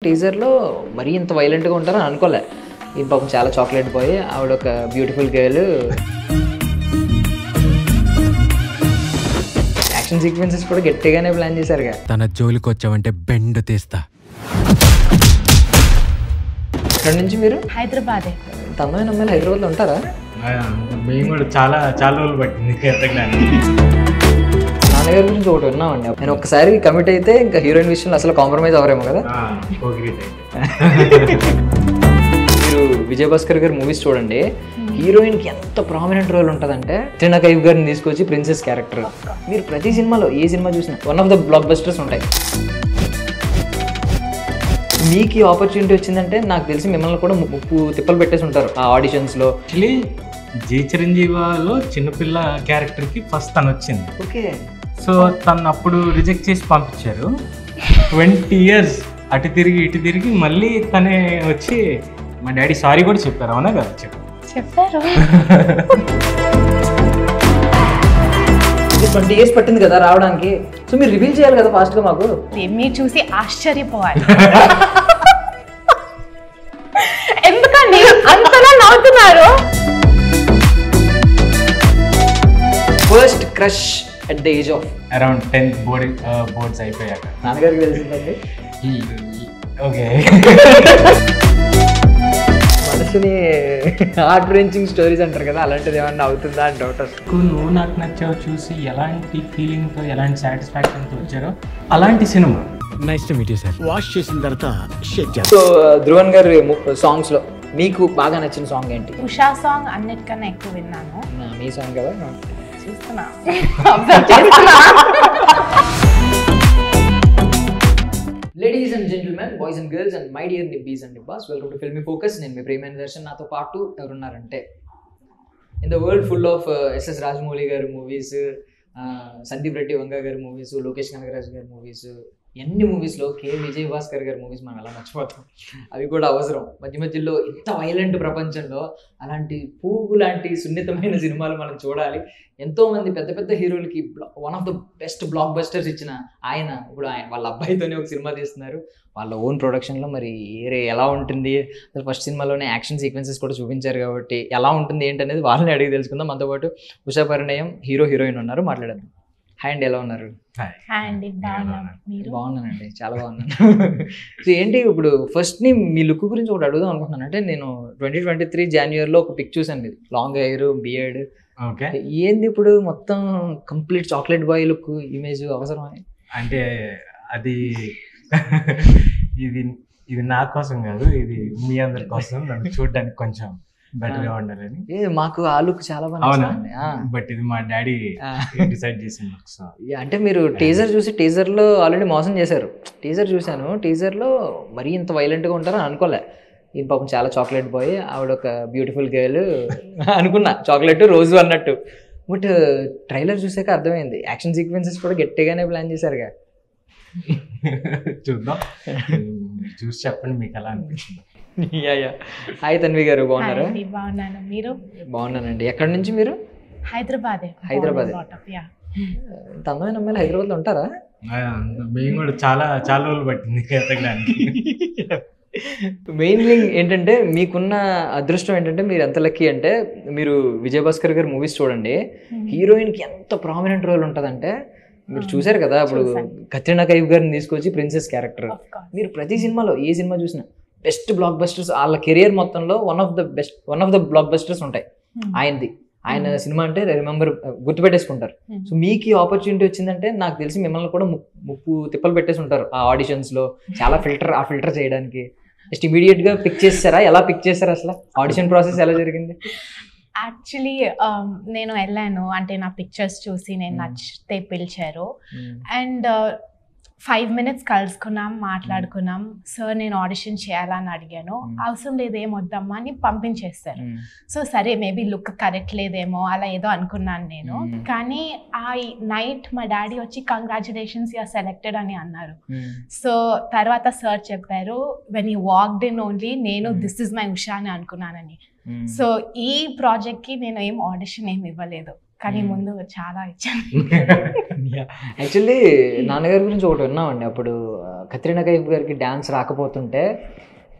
టీజర్లో మరీ ఇంత వైలెంట్గా ఉంటారని అనుకోలే. ఈ పాపం చాలా చాక్లెట్ బాయ్, ఆవిడ ఒక బ్యూటిఫుల్ గర్ల్. యాక్షన్ సీక్వెన్సెస్ కూడా గట్టిగానే ప్లాన్ చేశారుగా. తన జోలికి వచ్చావంటే బెండ్ తీస్తా. ఇక్కడ నుంచి మీరు హైదరాబాద్. అందమైన అమ్మాయిలు హైదరాబాద్లో ఉంటారా? మేము కూడా చాలా రోజులు పట్టింది. నాన్నగారి గురించి ఒకటి విన్నామండి, నేను ఒక్కసారి కమిట్ అయితే ఇంకా హీరోయిన్ విషయంలో అసలు కాంప్రమైజ్ అవరేమో కదా. మీరు విజయ్ భాస్కర్ గారి మూవీస్ చూడండి, హీరోయిన్కి ఎంత ప్రామినెంట్ రోల్ ఉంటుందంటే కత్రినా కైఫ్ గారిని తీసుకొచ్చి ప్రిన్సెస్ క్యారెక్టర్. మీరు ప్రతి సినిమాలో ఏ సినిమా చూసినా one of the black busters ఉంటాయి. మీకు ఈ ఆపర్చునిటీ వచ్చిందంటే నాకు తెలిసి మిమ్మల్ని కూడా ముప్పు తిప్పలు పెట్టేసి ఉంటారు ఆ ఆడిషన్స్లో. యాక్చువల్లీ జీ చిరంజీవాలో చిన్నపిల్ల క్యారెక్టర్కి ఫస్ట్ తను వచ్చింది. ఓకే. సో తను అప్పుడు రిజెక్ట్ చేసి పంపించారు. 20 years అటు తిరిగి ఇటు తిరిగి మళ్ళీ తనే వచ్చి మా డాడీ సారీ కూడా చెప్పారు. అవునా కదా? చెప్పారు. 20 years పట్టింది కదా రావడానికి. సో మీరు రివీల్ చేయాలి కదా ఫాస్ట్గా మాకు. మీరు చూసి ఆశ్చర్యపోవాలి. ఎందుకండి అంతలా నవ్వుతున్నారు? First crush at the age of around 10th boards అయిపోయాక నాన్నగారికి తెలిసిందండి. ఓకే. మనసుని హార్ట్ బ్రేంచింగ్ స్టోరీస్ అంటారు కదా, అలాంటిది ఏమన్నా అవుతుందా అని డౌట్ వస్తుంది. నువ్వు నాకు నచ్చావు చూసి ఎలాంటి ఫీలింగ్తో ఎలాంటి సాటిస్ఫాక్షన్తో వచ్చారో అలాంటి cinema. Nice to meet you sir. Wash చేసిన తర్వాత షేక్ చేస్తాం. సో ధ్రువన్ గారి సాంగ్స్లో మీకు బాగా నచ్చిన సాంగ్ ఏంటి? ఉషా సాంగ్ అన్నిటికన్నా ఎక్కువ విన్నాను. మీ సాంగ్ కదా. చూస్తున్నా, అబ్జర్వ్ చేస్తున్నా. Ladies and gentlemen, boys and girls and my dear nibbis and nibbas, welcome to Filmy Focus. నేను మీ ప్రేమైన దర్శన్. నాతో పాటు ఎవరున్నారంటే, in the world full of SS Rajamouli గారి మూవీస్, సందీప్ రెడ్డి వంగ గారి మూవీస్, లోకేష్ కనగరాజు గారి మూవీస్, ఎన్ని మూవీస్లో కే విజయ్ భాస్కర్ గారి మూవీస్ మనం ఎలా మర్చిపోతాం. అవి కూడా అవసరం. మధ్య మధ్యలో ఇంత వైలెంట్ ప్రపంచంలో అలాంటి పువ్వు లాంటి సున్నితమైన సినిమాలు మనం చూడాలి. ఎంతోమంది పెద్ద పెద్ద హీరోలకి one of the best blockbusters ఇచ్చిన ఆయన ఇప్పుడు వాళ్ళ అబ్బాయితోనే ఒక సినిమా తీస్తున్నారు వాళ్ళ ఓన్ ప్రొడక్షన్లో. మరి ఎలా ఉంటుంది అసలు? ఫస్ట్ సినిమాలోనే యాక్షన్ సీక్వెన్సెస్ కూడా చూపించారు కాబట్టి ఎలా ఉంటుంది ఏంటనేది వాళ్ళని అడిగి తెలుసుకుందాం. మనతో పాటు ఉషా పరిణయం హీరో హీరోయిన్ ఉన్నారు, మాట్లాడదాం. హాయ్ అండి, ఎలా ఉన్నారు? బాగున్నానండి, చాలా బాగున్నాను. సో ఏంటి ఇప్పుడు ఫస్ట్ని మీ లుక్ గురించి ఒకటి అడుగుదాం అనుకుంటున్నాను. అంటే నేను 2023 Januaryలో ఒక పిక్ చూసాను, ఇది లాంగ్ హెయిర్ బియర్డ్. ఓకే. ఏంది ఇప్పుడు మొత్తం complete chocolate boy look image అవసరమా? అంటే అది ఇది నా కోసం కాదు, ఇది మీ అందరి కోసం. నన్ను చూడడానికి కొంచెం బెటర్ గా ఉండాలని. మాకు ఆ లుక్ చాలా బాగా. బట్ ఇది మా డాడీ డిసైడ్ చేసింది. అంటే మీరు టీజర్ చూసి టీజర్లో ఆల్రెడీ మోసం చేశారు. టీజర్ చూశాను, టీజర్లో మరీ ఇంత వైలెంట్గా ఉంటారని అనుకోలే. ఈ పాపం చాలా చాక్లెట్ బాయ్, ఆవిడ ఒక బ్యూటిఫుల్ గర్ల్ అనుకున్నా, చాక్లెట్ రోజు అన్నట్టు. బట్ ట్రైలర్ చూసాక అర్థమైంది యాక్షన్ సీక్వెన్సెస్ కూడా గట్టిగానే ప్లాన్ చేశారుగా. చూద్దాం, చూసి చెప్పండి మీకు ఎలా అనిపించింది. హాయ్ తన్వి గారు, బాగున్నారా? బాగున్నాను, మీరు? బాగున్నానండి. ఎక్కడి నుంచి మీరు? హైదరాబాద్. ఇంత అందమైన అమ్మాయిలు హైదరాబాద్లో ఉంటారా? మేము కూడా చాలా రోజులు పట్టింది ఎతకడానికి. మెయిన్ థింగ్ ఏంటంటే మీకున్న అదృష్టం ఏంటంటే మీరు ఎంత లక్కీ అంటే మీరు విజయ్ భాస్కర్ గారి మూవీస్ చూడండి, హీరోయిన్కి ఎంత ప్రామినెంట్ రోల్ ఉంటుందంటే మీరు చూసారు కదా. ఇప్పుడు కత్రినా కైఫ్ గారిని తీసుకొచ్చి ప్రిన్సెస్ క్యారెక్టర్. మీరు ప్రతి సినిమాలో ఏ సినిమా చూసినా బెస్ట్ బ్లాక్ బస్టర్స్ వాళ్ళ కెరియర్ మొత్తంలో one of the black busters ఉంటాయి ఆయనది. ఆయన సినిమా అంటే రిమెంబర్ గుర్తుపెట్టేసుకుంటారు. సో మీకు ఈ ఆపర్చునిటీ వచ్చిందంటే నాకు తెలిసి మిమ్మల్ని కూడా ముప్పు తిప్పలు పెట్టేసి ఉంటారు ఆ ఆడిషన్స్లో. చాలా ఫిల్టర్ చేయడానికి జస్ట్ ఇమీడియట్గా పిక్ చేస్తారా? ఎలా పిక్ చేస్తారు అసలు? ఆడిషన్ ప్రాసెస్ ఎలా జరిగింది? యాక్చువల్లీ నేను వెళ్ళాను, అంటే నా పిక్చర్స్ చూసి నేను నచ్చితే పిలిచారు. అండ్ 5 minutes కలుసుకున్నాం, మాట్లాడుకున్నాం. సార్ నేను ఆడిషన్ చేయాలని అడిగాను, అవసరం లేదు ఏం వద్దమ్మా అని పంపించేస్తారు. సో సరే మేబీ లుక్ కరెక్ట్ లేదేమో అలా ఏదో అనుకున్నాను నేను. కానీ ఆ నైట్ మా డాడీ వచ్చి కంగ్రాచులేషన్స్ యు ఆర్ సెలెక్టెడ్ అని అన్నారు. సో తర్వాత సార్ చెప్పారు when you walked in only నేను దిస్ ఇస్ మై ఉషా అని అనుకున్నానని. సో ఈ ప్రాజెక్ట్కి నేను ఏం ఆడిషన్ ఏమి ఇవ్వలేదు. కానీ ముందు చాలా ఇచ్చాను. యాక్చువల్లీ నాన్నగారి గురించి ఒకటి విన్నామండి. అప్పుడు కత్రినా కైఫ్ గారికి డాన్స్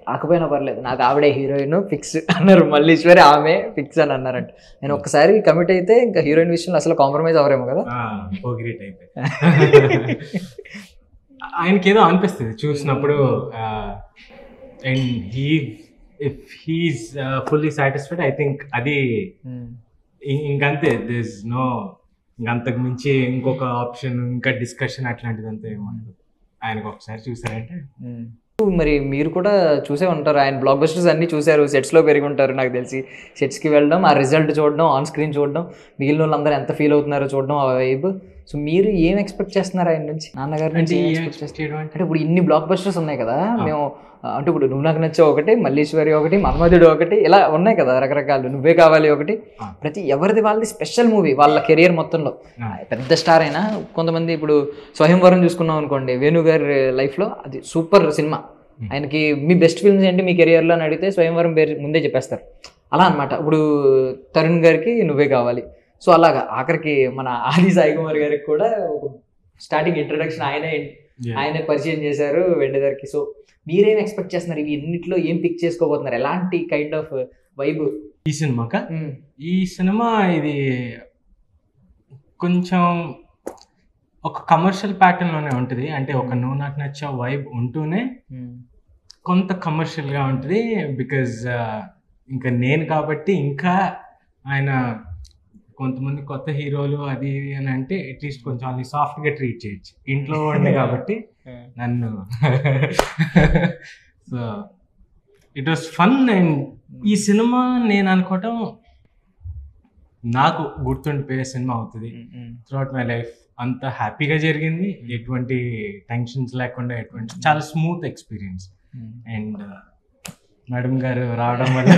రాకపోయినా పర్లేదు, నాకు ఆవిడే హీరోయిన్ ఫిక్స్ అన్నారు. మల్లీశ్వరి ఆమె ఫిక్స్ అని అన్నారంట. నేను ఒక్కసారి కమిట్ అయితే ఇంకా హీరోయిన్ విషయంలో అసలు కాంప్రమైజ్ అవరేమో కదా. గ్రేట్ అయిపోయి ఆయనకి ఏదో అనిపిస్తుంది చూసినప్పుడు. And if he's fully satisfied, I think అది ఇంకంతే. దిస్ నో ఇంకంతకు మించి ఇంకొక ఆప్షన్, ఇంకా డిస్కషన్ అట్లాంటిది అంతా ఏమన్నా. ఆయనకు ఒకసారి చూసారంటే. మరి మీరు కూడా చూసే ఉంటారు, ఆయన బ్లాక్ బస్టర్స్ అన్నీ చూశారు, సెట్స్లో పెరిగి ఉంటారు నాకు తెలిసి. సెట్స్కి వెళ్ళడం, ఆ రిజల్ట్ చూడడం, ఆన్ స్క్రీన్ చూడడం, మిగిలిన వాళ్ళందరూ ఎంత ఫీల్ అవుతున్నారో చూడడం, ఆ వైబ్. సో మీరు ఏం ఎక్స్పెక్ట్ చేస్తున్నారు ఆయన నుంచి, నాన్నగారి నుంచి? అంటే ఇప్పుడు ఇన్ని బ్లాక్ బస్టర్స్ ఉన్నాయి కదా, మేము అంటే ఇప్పుడు నువ్వు నాకు నచ్చే ఒకటి, మల్లీశ్వరి ఒకటి, మన్మధుడు ఒకటి, ఇలా ఉన్నాయి కదా రకరకాలు, నువ్వే కావాలి ఒకటి. ప్రతి ఎవరిది వాళ్ళది స్పెషల్ మూవీ వాళ్ళ కెరియర్ మొత్తంలో. పెద్ద స్టార్ అయినా కొంతమంది, ఇప్పుడు స్వయంవరం చూసుకున్నాం అనుకోండి, వేణు గారి లైఫ్లో అది సూపర్ సినిమా. ఆయనకి మీ బెస్ట్ ఫిల్మ్స్ ఏంటి మీ కెరియర్లో అని అడిగితే స్వయంవరం పేరు ముందే చెప్పేస్తారు. అలా అనమాట. ఇప్పుడు తరుణ్ గారికి నువ్వే కావాలి. సో అలాగా ఆఖరికి మన ఆది సాయి కుమార్ గారికి కూడా ఒక స్టార్టింగ్ ఇంట్రడక్షన్ ఆయనే పరిచయం చేశారు వెండిగారికి. సో మీరేం ఎక్స్పెక్ట్ చేస్తున్నారు? ఇవి ఎన్నిట్లో ఏం పిక్ చేసుకోబోతున్నారు? ఎలాంటి కైండ్ ఆఫ్ వైబ్ ఈ సినిమాక? ఈ సినిమా ఇది కొంచెం ఒక కమర్షియల్ ప్యాటర్న్ లోనే ఉంటుంది. అంటే ఒక నువ్వు నాకు నచ్చే వైబ్ ఉంటూనే కొంత కమర్షియల్గా ఉంటుంది. బికాజ్ ఇంకా నేను కాబట్టి, ఇంకా ఆయన కొంతమంది కొత్త హీరోలు అది అని అంటే అట్లీస్ట్ కొంచెం వాళ్ళని సాఫ్ట్గా ట్రీట్ చేయొచ్చు. ఇంట్లో ఉండే కాబట్టి నన్ను. So it was fun. And ఈ సినిమా నేను అనుకోవటం నాకు గుర్తుండిపోయే సినిమా అవుతుంది త్రూఅవుట్ మై లైఫ్. అంత హ్యాపీగా జరిగింది, ఎటువంటి టెన్షన్స్ లేకుండా, ఎటువంటి చాలా స్మూత్ ఎక్స్పీరియన్స్. అండ్ మేడం గారు రావడం వల్ల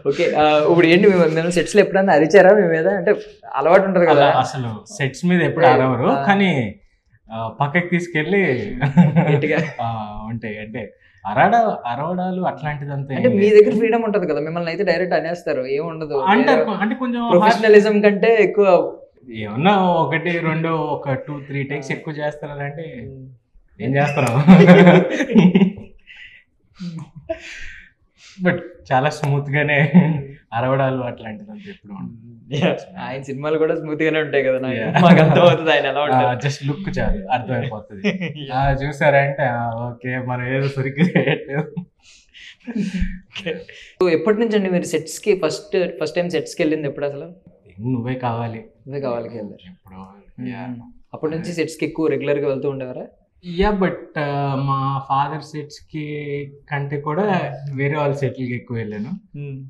ఓకే. ఇప్పుడు ఏంటి మేము సెట్స్ లో ఎప్పుడన్నా అరిచారా మీ మీద? అంటే అలవాటు ఉంటుంది కదా. అసలు సెట్స్ మీద ఎప్పుడు అరవరు, కానీ పక్కకి తీసుకెళ్ళి ఉంటాయి. అంటే అరవడాలు అట్లాంటిదంతా. అంటే మీ దగ్గర ఫ్రీడమ్ ఉంటది కదా, మిమ్మల్ని అయితే డైరెక్ట్ అనేస్తారు, ఏముండదు అంటారు. అంటే కొంచెం ప్రొఫెషనలిజం కంటే ఎక్కువ ఏమన్నా 1, 2, 2, 3 టేక్స్ ఎక్కువ చేస్తారంటే ఏం చేస్తారా. బట్ చాలా స్మూత్ గానే అరవడాలు అట్లాంటిదంతా ఎప్పుడు ఉంటుంది. ఆయన సినిమాలు కూడా స్మూత్ గానే ఉంటాయి కదా, మాకు అర్థమవుతుంది ఆయన ఎలా ఉంటారు. జస్ట్ లుక్ చాలు అర్థమైపోతుంది. చూసారంటే ఓకే మనం ఏదో సరిగ్గా. ఎప్పటి నుంచి అండి మీరు సెట్స్ కి ఫస్ట్ టైం సెట్స్ కి వెళ్ళింది ఎప్పుడు? అసలు నువ్వే కావాలి వెళ్ళారు ఎప్పుడు? అప్పటి నుంచి సెట్స్ కి ఎక్కువ రెగ్యులర్ గా వెళ్తూ ఉండేవారా? బట్ మా ఫాదర్ సెట్స్ కి కంటే కూడా వేరే వాళ్ళ సెట్లకి ఎక్కువ వెళ్ళాను.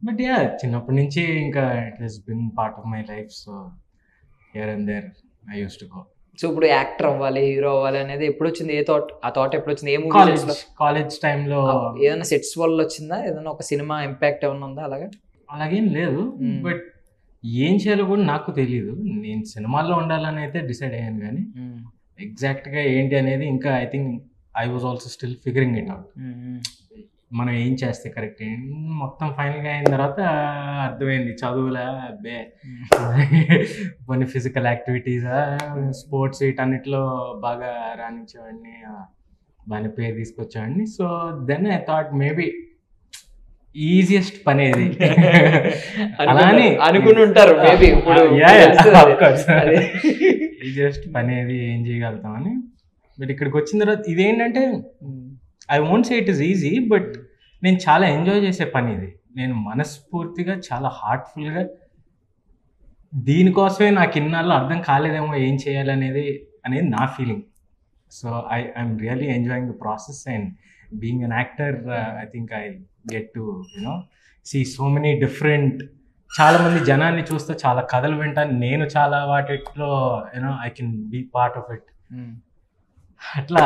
బట్ చిన్నప్పటి నుంచి ఇంకా it has been part of my life. So here and there I used to go. So ఇప్పుడు యాక్టర్ అవ్వాలి, హీరో అవ్వాలి అనేది ఎప్పుడు వచ్చింది? ఆ థాట్ ఎప్పుడు వచ్చింది? ఏ మూవీ? కాలేజ్ టైంలో. ఏదైనా సెట్స్ వల్ల వచ్చిందా? ఏదైనా ఒక సినిమా ఇంపాక్ట్ ఏమైనా ఉందా? అలాగేం లేదు. బట్ ఏం చేయాలో కూడా నాకు తెలియదు. నేను సినిమాల్లో ఉండాలని అయితే డిసైడ్ అయ్యాను, కానీ ఎగ్జాక్ట్గా ఏంటి అనేది ఇంకా I think I was also still figuring it out. మనం ఏం చేస్తే కరెక్ట్ మొత్తం ఫైనల్గా అయిన తర్వాత అర్థమైంది, చదువులా అబ్బే కొన్ని ఫిజికల్ యాక్టివిటీసా, స్పోర్ట్స్ వీటన్నిటిలో బాగా రాణించేవాడిని, బాగా పేరు తీసుకొచ్చేవాడిని. So then I thought maybe easiest పని ఏది అలానే అనుకుని ఉంటారు. ఈజియెస్ట్ పని ఏది, ఏం చేయగలుగుతామని. బట్ ఇక్కడికి వచ్చిన తర్వాత ఇదేంటంటే I won't say it is easy, but నేను చాలా ఎంజాయ్ చేసే పని ఇది. నేను మనస్ఫూర్తిగా చాలా హార్ట్ఫుల్గా దీనికోసమే నాకు ఇన్నాళ్ళు అర్థం కాలేదేమో ఏం చేయాలనేది నా feeling. So I'm really enjoying the process. And being an actor I think I get to see so many different, చాలా మంది జనాన్ని చూస్తే చాలా కథలు వింటాను నేను, చాలా వాటిలో I can be part of it. అట్లా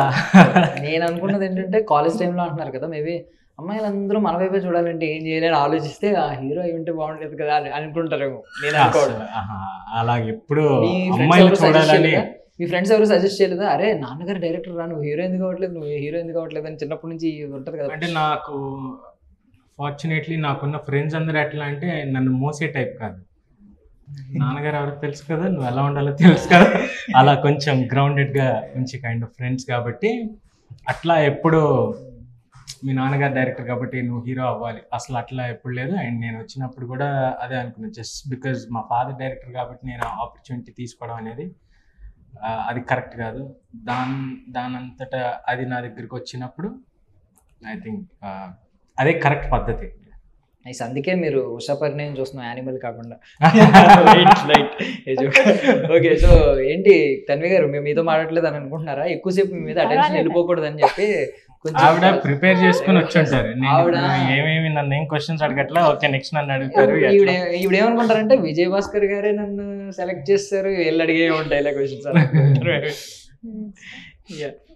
నేను అనుకున్నది ఏంటంటే కాలేజ్ టైంలో అంటున్నారు కదా, మేబీ అమ్మాయిలందరూ మన వైపే చూడాలంటే ఏం చేయాలని ఆలోచిస్తే ఆ హీరో అయి ఉంటే బాగుండేది కదా అని అనుకుంటారేమో. నేను అలా ఎప్పుడు అమ్మాయిలు చూడాలని మీ ఫ్రెండ్స్ ఎవరు సజెస్ట్ చేయలేదా? అరే నాన్నగారు డైరెక్టర్ రా, నువ్వు హీరో ఎందుకు కావట్లేదు అని చిన్నప్పటి నుంచి ఉంటుంది కదా. అంటే నాకు ఫార్చునేట్లీ నాకున్న ఫ్రెండ్స్ అందరూ ఎట్లా అంటే నన్ను మోసే టైప్ కాదు. నాన్నగారు ఎవరికి తెలుసు కదా, నువ్వు ఎలా ఉండాలో తెలుసు కదా, అలా కొంచెం గ్రౌండెడ్గా మంచి కైండ్ ఆఫ్ ఫ్రెండ్స్ కాబట్టి అట్లా ఎప్పుడు మీ నాన్నగారు డైరెక్టర్ కాబట్టి నువ్వు హీరో అవ్వాలి అసలు అట్లా ఎప్పుడు లేదు. అండ్ నేను వచ్చినప్పుడు కూడా అదే అనుకున్నాను, జస్ట్ బికాజ్ మా ఫాదర్ డైరెక్టర్ కాబట్టి నేను ఆపర్చునిటీ తీసుకోవడం అనేది అది కరెక్ట్ కాదు. దానంతటా అది నా దగ్గరికి వచ్చినప్పుడు ఐ థింక్ అదే కరెక్ట్ పద్ధతి. నైస్. అందుకే మీరు ఉషా పరిణయం చూస్తున్నాం, యానిమల్ కాకుండా. ఓకే, సో ఏంటి తన్వి గారు, మేము మీతో మాట్లాడలేదు అని అనుకుంటున్నారా? ఎక్కువసేపు మీ మీద అటెన్షన్ వెళ్ళిపోకూడదు అని చెప్పి ఆవిడ ప్రిపేర్ చేసుకుని వచ్చి ఉంటారు. ఏమేమి నన్ను ఏం క్వశ్చన్స్ అడగట్లా, ఓకే నెక్స్ట్ నన్ను అడుగుతారు. ఈవిడ ఏమనుకుంటారంటే విజయ్ భాస్కర్ గారే నన్ను సెలెక్ట్ చేస్తారు, వీళ్ళు అడిగే ఉంటాయి ఇలా క్వశ్చన్స్.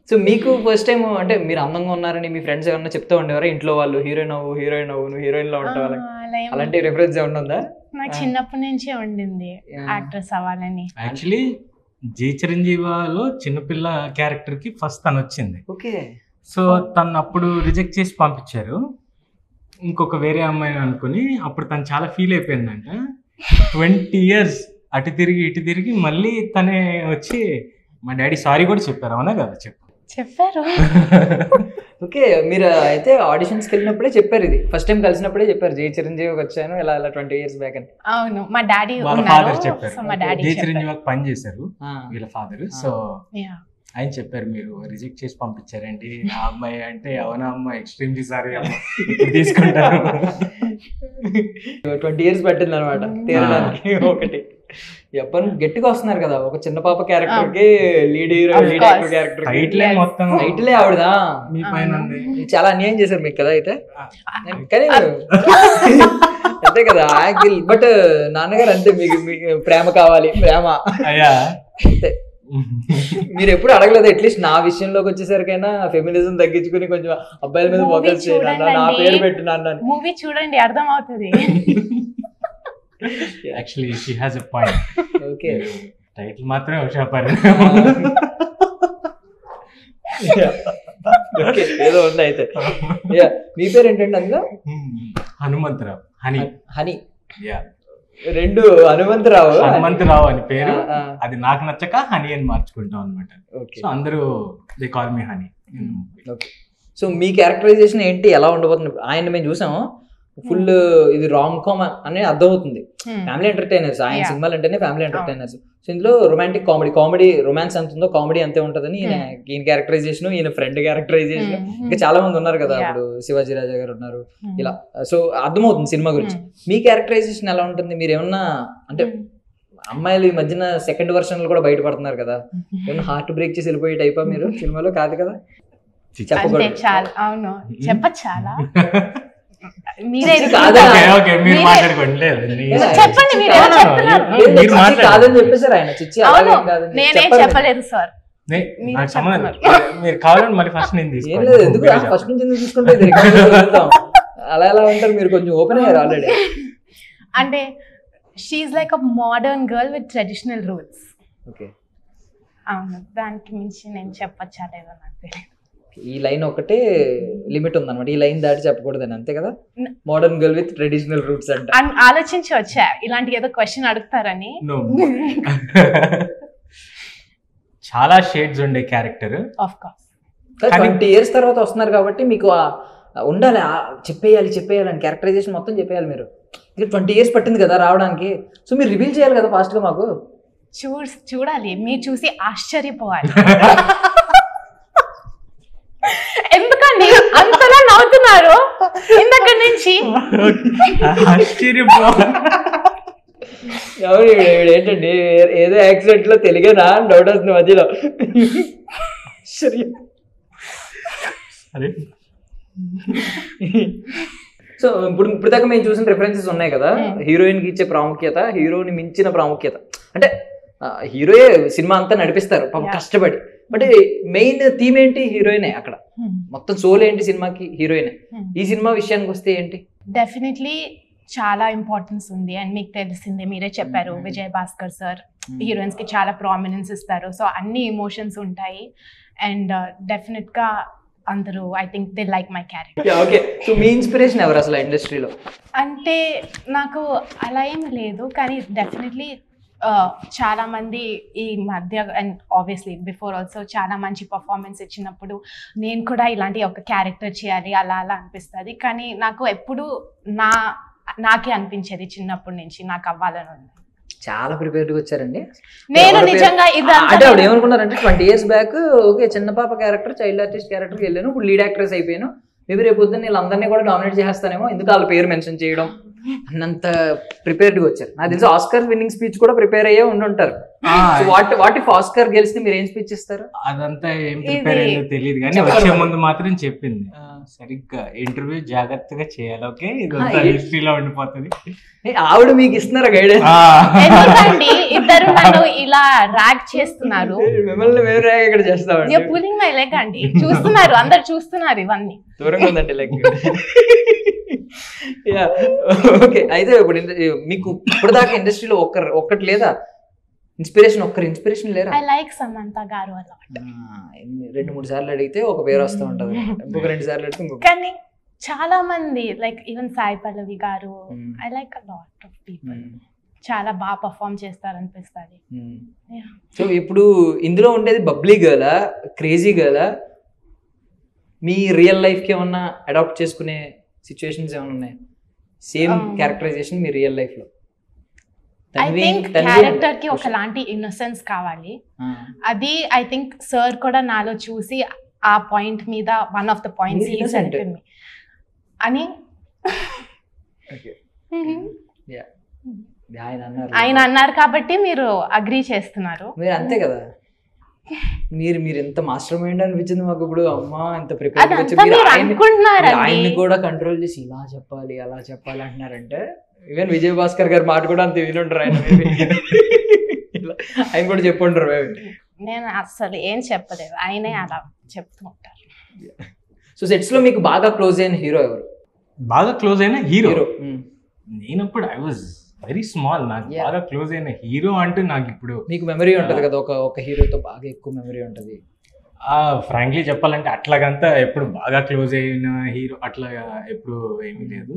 సో మీకు ఫస్ట్ టైం అంటే మీరు అందంగా ఉన్నారని మీ ఫ్రెండ్స్ ఏమన్నా చెప్తూ ఉండేవారా ఇంట్లో వాళ్ళు? హీరోయిన్ అవ్వు, హీరోయిన్ అవ్వు, నువ్వు హీరోయిన్ లో ఉంటావు, అలాంటి రిఫరెన్స్ ఏమన్నా ఉందా? నాకు చిన్నప్పటి నుంచే ఉండింది యాక్ట్రెస్ అవ్వాలని. యాక్చువల్లీ జై చిరంజీవిలో చిన్నపిల్ల క్యారెక్టర్ కి ఫస్ట్ తను వచ్చింది. ఓకే. సో తను అప్పుడు రిజెక్ట్ చేసి పంపించారు ఇంకొక వేరే అమ్మాయిని అనుకుని. అప్పుడు తను చాలా ఫీల్ అయిపోయిందంట. 20 years అటు తిరిగి ఇటు తిరిగి మళ్ళీ తనే వచ్చి మా డాడీ సారీ కూడా చెప్పారు. అవునా కదా? చెప్పారు. ఓకే, మీరు అయితే ఆడిషన్స్కి వెళ్ళినప్పుడే చెప్పారు, ఇది ఫస్ట్ టైం కలిసినప్పుడే చెప్పారు జై చిరంజీవికి వచ్చాను ఇలా 20 years బ్యాక్ అని. అవును, మా డాడీ ఫాదర్ చెప్పారు. జై చిరంజీవికి పని చేశారు వీళ్ళ ఫాదర్. సో ఆయన చెప్పారు మీరు రిజెక్ట్ చేసి పంపించారండి ఆ అమ్మాయి అంటే. అవునా అమ్మ, ఎక్స్ట్రీమ్లీ సారీ అమ్మ, తీసుకుంటారు. 20 years పట్టింది అనమాట తీరడానికి. ఒకటి ఎప్పటి గట్టిగా వస్తున్నారు కదా, ఒక చిన్న పాప క్యారెక్టర్ కి lead hero lead actor character మొత్తం టైటిలే ఆవిడదా? మీ పైన చాలా అన్యాయం చేశారు మీకు కదా అయితే. కానీ అంతే కదా యాక్టిల్. బట్ నాన్నగారు అంతే, మీకు ప్రేమ కావాలి, ప్రేమ అంతే. మీరు ఎప్పుడు అడగలేదు అట్లీస్ట్ నా విషయంలోకి వచ్చేసరికైనా ఫెమినిజం తగ్గించుకుని కొంచెం అబ్బాయిల మీద ఫోకస్ చేయాలి, నా పేరు పెట్టు నాన్న. మూవీ చూడండి అర్థం అవుతుంది. Actually she has a point. Okay, title మాత్రమే ఉషా పరిణయం. ఓకే, ఏదో ఉంది అయితే. మీ పేరు ఏంటంటే అందులో? హనుమంతరావు. హనీ. హనీ. యా, రెండు హనుమంతరావు అని పేరు. అది నాకు నచ్చక హనీ అని మార్చుకుంటాం అనమాట. సో అందరూ they call me honey. Okay, so మీ క్యారెక్టరైజేషన్ ఏంటి, ఎలా ఉండబోతుంది? ఆయన మేము చూసాము ఫుల్ ఇది రాంగ్ కామ్ అని అర్థమవుతుంది. ఫ్యామిలీ ఎంటర్టైనర్స్ ఆయన సినిమాలు అంటేనే ఫ్యామిలీ ఎంటర్టైనర్స్. సో ఇందులో రొమాంటిక్ కామెడీ రొమాన్స్ ఎంత ఉందో కామెడీ అంతే ఉంటుందని ఈయన క్యారెక్టరైజేషన్, ఈయన ఫ్రెండ్ క్యారెక్టరైజేషన్, ఇంకా చాలా మంది ఉన్నారు కదా, ఇప్పుడు శివాజీ రాజా గారు ఉన్నారు ఇలా. సో అర్థమవుతుంది సినిమా గురించి. మీ క్యారెక్టరైజేషన్ ఎలా ఉంటుంది? మీరు ఏమన్నా అంటే అమ్మాయిలు ఈ మధ్యన సెకండ్ వర్షన్లు కూడా బయటపడుతున్నారు కదా, ఏమన్నా హార్ట్ బ్రేక్ చేసి వెళ్ళిపోయే టైపా మీరు సినిమాలో? కాదు కదా, చెప్పకూడదు. అవును, చెప్పచ్చాలా? కాదని చెప్పేసారు ఆయన. చిచ్చి నేనే చెప్పలేదు సార్. మీరు కావాలంటే మళ్ళీ ఫస్ట్ నేను ఎందుకు ఫస్ట్ నుంచి తీసుకుంటే అలా ఎలా ఉంటారు మీరు? కొంచెం ఓపెన్ అయ్యారు ఆల్రెడీ. అంటే she like a modern girl with traditional roots. Okay, అవును, దానికి మించి నేను చెప్పచ్చా లేదో నాకు తెలియదు. ఈ లైన్ ఒకటే లిమిట్ ఉందన్నమాట, ఈ లైన్ దాటి చెప్పకూడదని, అంతే కదా? Modern girl with traditional roots అంటే ఆలోచించి వచ్చా ఇలాంటి ఏదో క్వశ్చన్ అడుగుతారని. చాలా షేడ్స్ ఉండే క్యారెక్టర్. ఆఫ్ కోర్స్ 20 years తర్వాత వస్తున్నారు కాబట్టి మీకు ఉండాలి, చెప్పేయాలి అని క్యారెక్టరైజేషన్ మొత్తం చెప్పేయాలి మీరు. 20 years పట్టింది కదా రావడానికి, సో మీరు రివీల్ చేయాలి కదా ఫాస్ట్ గా మాకు. చూడాలి, మీరు చూసి ఆశ్చర్యపోవాలి. ఎందుకండి అంతలా నవ్వుతున్నారు ఇందక్కడి నుంచి? ఎవరు ఏంటండి, ఏదో యాక్సిడెంట్ లో తెలుగేనా డౌట్ వస్తుంది మధ్యలో. సో ఇప్పుడు దాకా మేము చూసిన రిఫరెన్సెస్ ఉన్నాయి కదా, హీరోయిన్ కి ఇచ్చే ప్రాముఖ్యత, హీరోని మించిన ప్రాముఖ్యత. అంటే హీరోయే సినిమా అంతా నడిపిస్తారు పాపం కష్టపడి, బట్ మెయిన్ థీమ్ ఏంటి? హీరోయినే. అక్కడ మొత్తం సోల్ ఏంటి సినిమాకి? హీరోయినే. ఈ సినిమా విషయానికి వస్తే ఏంటి? డెఫినెట్లీ చాలా ఇంపార్టెన్స్ ఉంది. అండ్ మీకు తెలిసిందే, మీరే చెప్పారు, విజయ్ భాస్కర్ సార్ హీరోయిన్స్ కి చాలా ప్రామినెన్స్ ఇస్తారు. సో అన్ని ఎమోషన్స్ ఉంటాయి. అండ్ డెఫినెట్ గా అందరూ I think they like my character. Okay, so me inspiration ఎవరు అసలు ఇండస్ట్రీలో? అంటే నాకు అలా ఏం లేదు, కానీ డెఫినెట్లీ చాలా మంది ఈ మధ్య అండ్ ఆబ్వియస్లీ బిఫోర్ ఆల్సో చాలా మంచి పర్ఫార్మెన్స్ ఇచ్చినప్పుడు నేను కూడా ఇలాంటి ఒక క్యారెక్టర్ చేయాలి అలా అలా అనిపిస్తుంది. కానీ నాకు ఎప్పుడు నాకే అనిపించేది చిన్నప్పటి నుంచి నాకు అవ్వాలని ఉంది. చాలా ప్రిపేర్డ్గా వచ్చారండి. నేను నిజంగా అంటే ఆవిడ ఏమనుకున్నారంటే 20 years బ్యాక్ ఓకే చిన్న పాప క్యారెక్టర్, చైల్డ్ ఆర్టిస్ట్ క్యారెక్టర్కి వెళ్ళాను, ఇప్పుడు లీడ్ యాక్ట్రెస్ అయిపోయాను, మేబీ రేపు పొద్దున్న వీళ్ళందరినీ కూడా డామినేట్ చేస్తానేమో, ఎందుకు వాళ్ళ పేరు మెన్షన్ చేయడం అన్నంత ప్రిపేర్డ్గా వచ్చారు. నాకు తెలిసి ఆస్కర్ విన్నింగ్ స్పీచ్ కూడా ప్రిపేర్ అయ్యే ఉండుంటారు. వాటి ఆస్కర్ గెలిస్తే మీరు ఏం స్పీచ్ ఇస్తారు? అదంతా ఏం ప్రిపేర్ అయ్యిందో తెలియదు, కానీ వచ్చే ముందు మాత్రం చెప్పింది సరిగ్గా ఇంటర్వ్యూ జాగ్రత్తగా చేయాలి, ఓకే ఇదంతా హిస్టరీలో ఉండిపోతుంది. ఆవిడ మీకు ఇస్తున్నారా గైడెన్స్? ఎందుకండి ఇద్దరు నన్ను ఇలా ర్యాగ్ చేస్తున్నారు, మిమ్మల్ని మేము ర్యాగ్ ఇక్కడ చేస్తామండి. పులింగ్ మై లెగ్ అండి, చూస్తున్నారు అందరు చూస్తున్నారు, ఇవన్నీ దూరంగా ఉందండి లెగ్. ఓకే, అయితే ఇప్పుడు మీకు ఇప్పుడు దాకా ఇండస్ట్రీలో ఒక్కటి లేదా ఇన్స్పిరేషన్? ఒక్కరి ఇన్స్పిరేషన్ లేరా? ఐ లైక్ సమంత గారు అలా. 2-3 సార్లు అడిగితే ఒక పేరు వస్తూ ఉంటది, ఇంకొక 2 సార్లు అడిగితే ఇంకొక. కానీ చాలా మంది లైక్ ఈవెన్ సాయి పల్లవి గారు, I like a lot of people, చాలా బాగా పర్ఫామ్ చేస్తారనిపిస్తుంది. సో ఇప్పుడు ఇందులో ఉండేది బబ్లీ గర్లా, క్రేజీ గర్లా? మీ రియల్ లైఫ్కి ఏమన్నా అడాప్ట్ చేసుకునే సిచ్యువేషన్స్ ఏమైనా ఉన్నాయి? సేమ్ క్యారెక్టరైజేషన్ మీ రియల్ లైఫ్లో? ఐ థింక్ క్యారెక్టర్ కి ఒకలాంటి ఇన్నోసెన్స్ కావాలి. అది ఐ థింక్ సార్ కూడా నాలో చూసి ఆ పాయింట్ మీద వన్ ఆఫ్ ద పాయింట్స్ అని ఆయన అన్నారు కాబట్టి మీరు అగ్రీ చేస్తున్నారు. మీరు అంతే కదా, మీరు ఎంత మాస్టర్ మైండ్ అనిపించింది మాకు ఇప్పుడు. అమ్మా ఎంత ప్రిపేర్ ఆయన్ని కూడా కంట్రోల్ చేసి ఇలా చెప్పాలి అలా చెప్పాలి అంటున్నారంటే, ఈవెన్ విజయ్ భాస్కర్ గారి మాట కూడా అంత వినుంటారు ఆయన. ఆయన కూడా చెప్పుంటారు. నేను అసలు ఏం చెప్పలేదు, ఆయనే అలా చెప్తూ ఉంటారు. సో సెట్స్ లో మీకు బాగా క్లోజ్ అయిన హీరో ఎవరు? బాగా క్లోజ్ అయిన హీరో నేనప్పుడు ఐ వాజ్ వెరీ స్మాల్. నాకు బాగా క్లోజ్ అయిన హీరో అంటే నాకు ఇప్పుడు మీకు మెమరీ ఉంటుంది కదా, ఒక హీరోతో బాగా ఎక్కువ మెమరీ ఉంటుంది. ఫ్రాంక్లీ చెప్పాలంటే అట్లాగంతా ఎప్పుడు బాగా క్లోజ్ అయిన హీరో అట్లా ఎప్పుడు ఏమీ లేదు.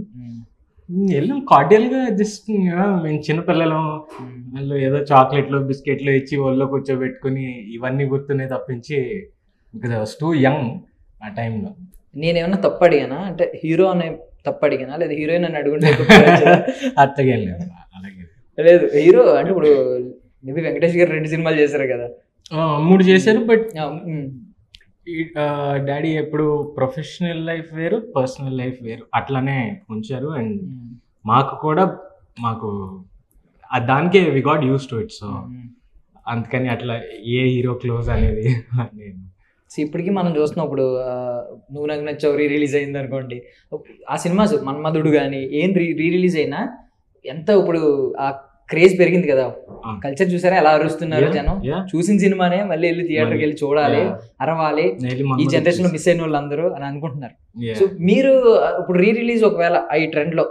వెళ్ళాం కార్డియల్గా, జస్ట్ మేము చిన్నపిల్లలం, వాళ్ళు ఏదో చాక్లెట్లు బిస్కెట్లు ఇచ్చి ఒళ్ళో కూర్చోబెట్టుకుని ఇవన్నీ గుర్తున్నాయి తప్పించి, because I was two young ఆ టైంలో. నేనేమన్నా తప్పు అడిగానా? అంటే హీరో అనే తప్పు అడిగానా, లేదా హీరోయిన్ అని అడుగుంటే? అత్తగా లేదు, అలాగే లేదు. హీరో అంటే ఇప్పుడు మేబీ వెంకటేష్ గారు 2 సినిమాలు చేశారు కదా? 3 చేశారు. బట్ డాడీ ఎప్పుడు ప్రొఫెషనల్ లైఫ్ వేరు, పర్సనల్ లైఫ్ వేరు అట్లానే ఉంచారు. అండ్ మాకు దానికే we got used to it. So అందుకని అట్లా ఏ హీరో క్లోజ్ అనేది నేను ఇప్పటికీ మనం చూస్తున్నాం. ఇప్పుడు నువ్వు నాకు నచ్చావు రిలీజ్ అయింది అనుకోండి, ఆ సినిమా మన్మధుడు కానీ ఏం రిలీజ్ అయినా ఎంత ఇప్పుడు ఆ క్రేజ్ పెరిగింది కదా, కల్చర్ చూసారా ఎలా అరుస్తున్నారు జనం. చూసిన సినిమానే మళ్ళీ వెళ్ళి థియేటర్కి వెళ్ళి చూడాలి, అరవాలి, ఈ జనరేషన్ లో మిస్ అయిన వాళ్ళు అందరూ అని అనుకుంటున్నారు. సో మీరు ఇప్పుడు రిలీజ్ ఒకవేళ ఈ ట్రెండ్ లో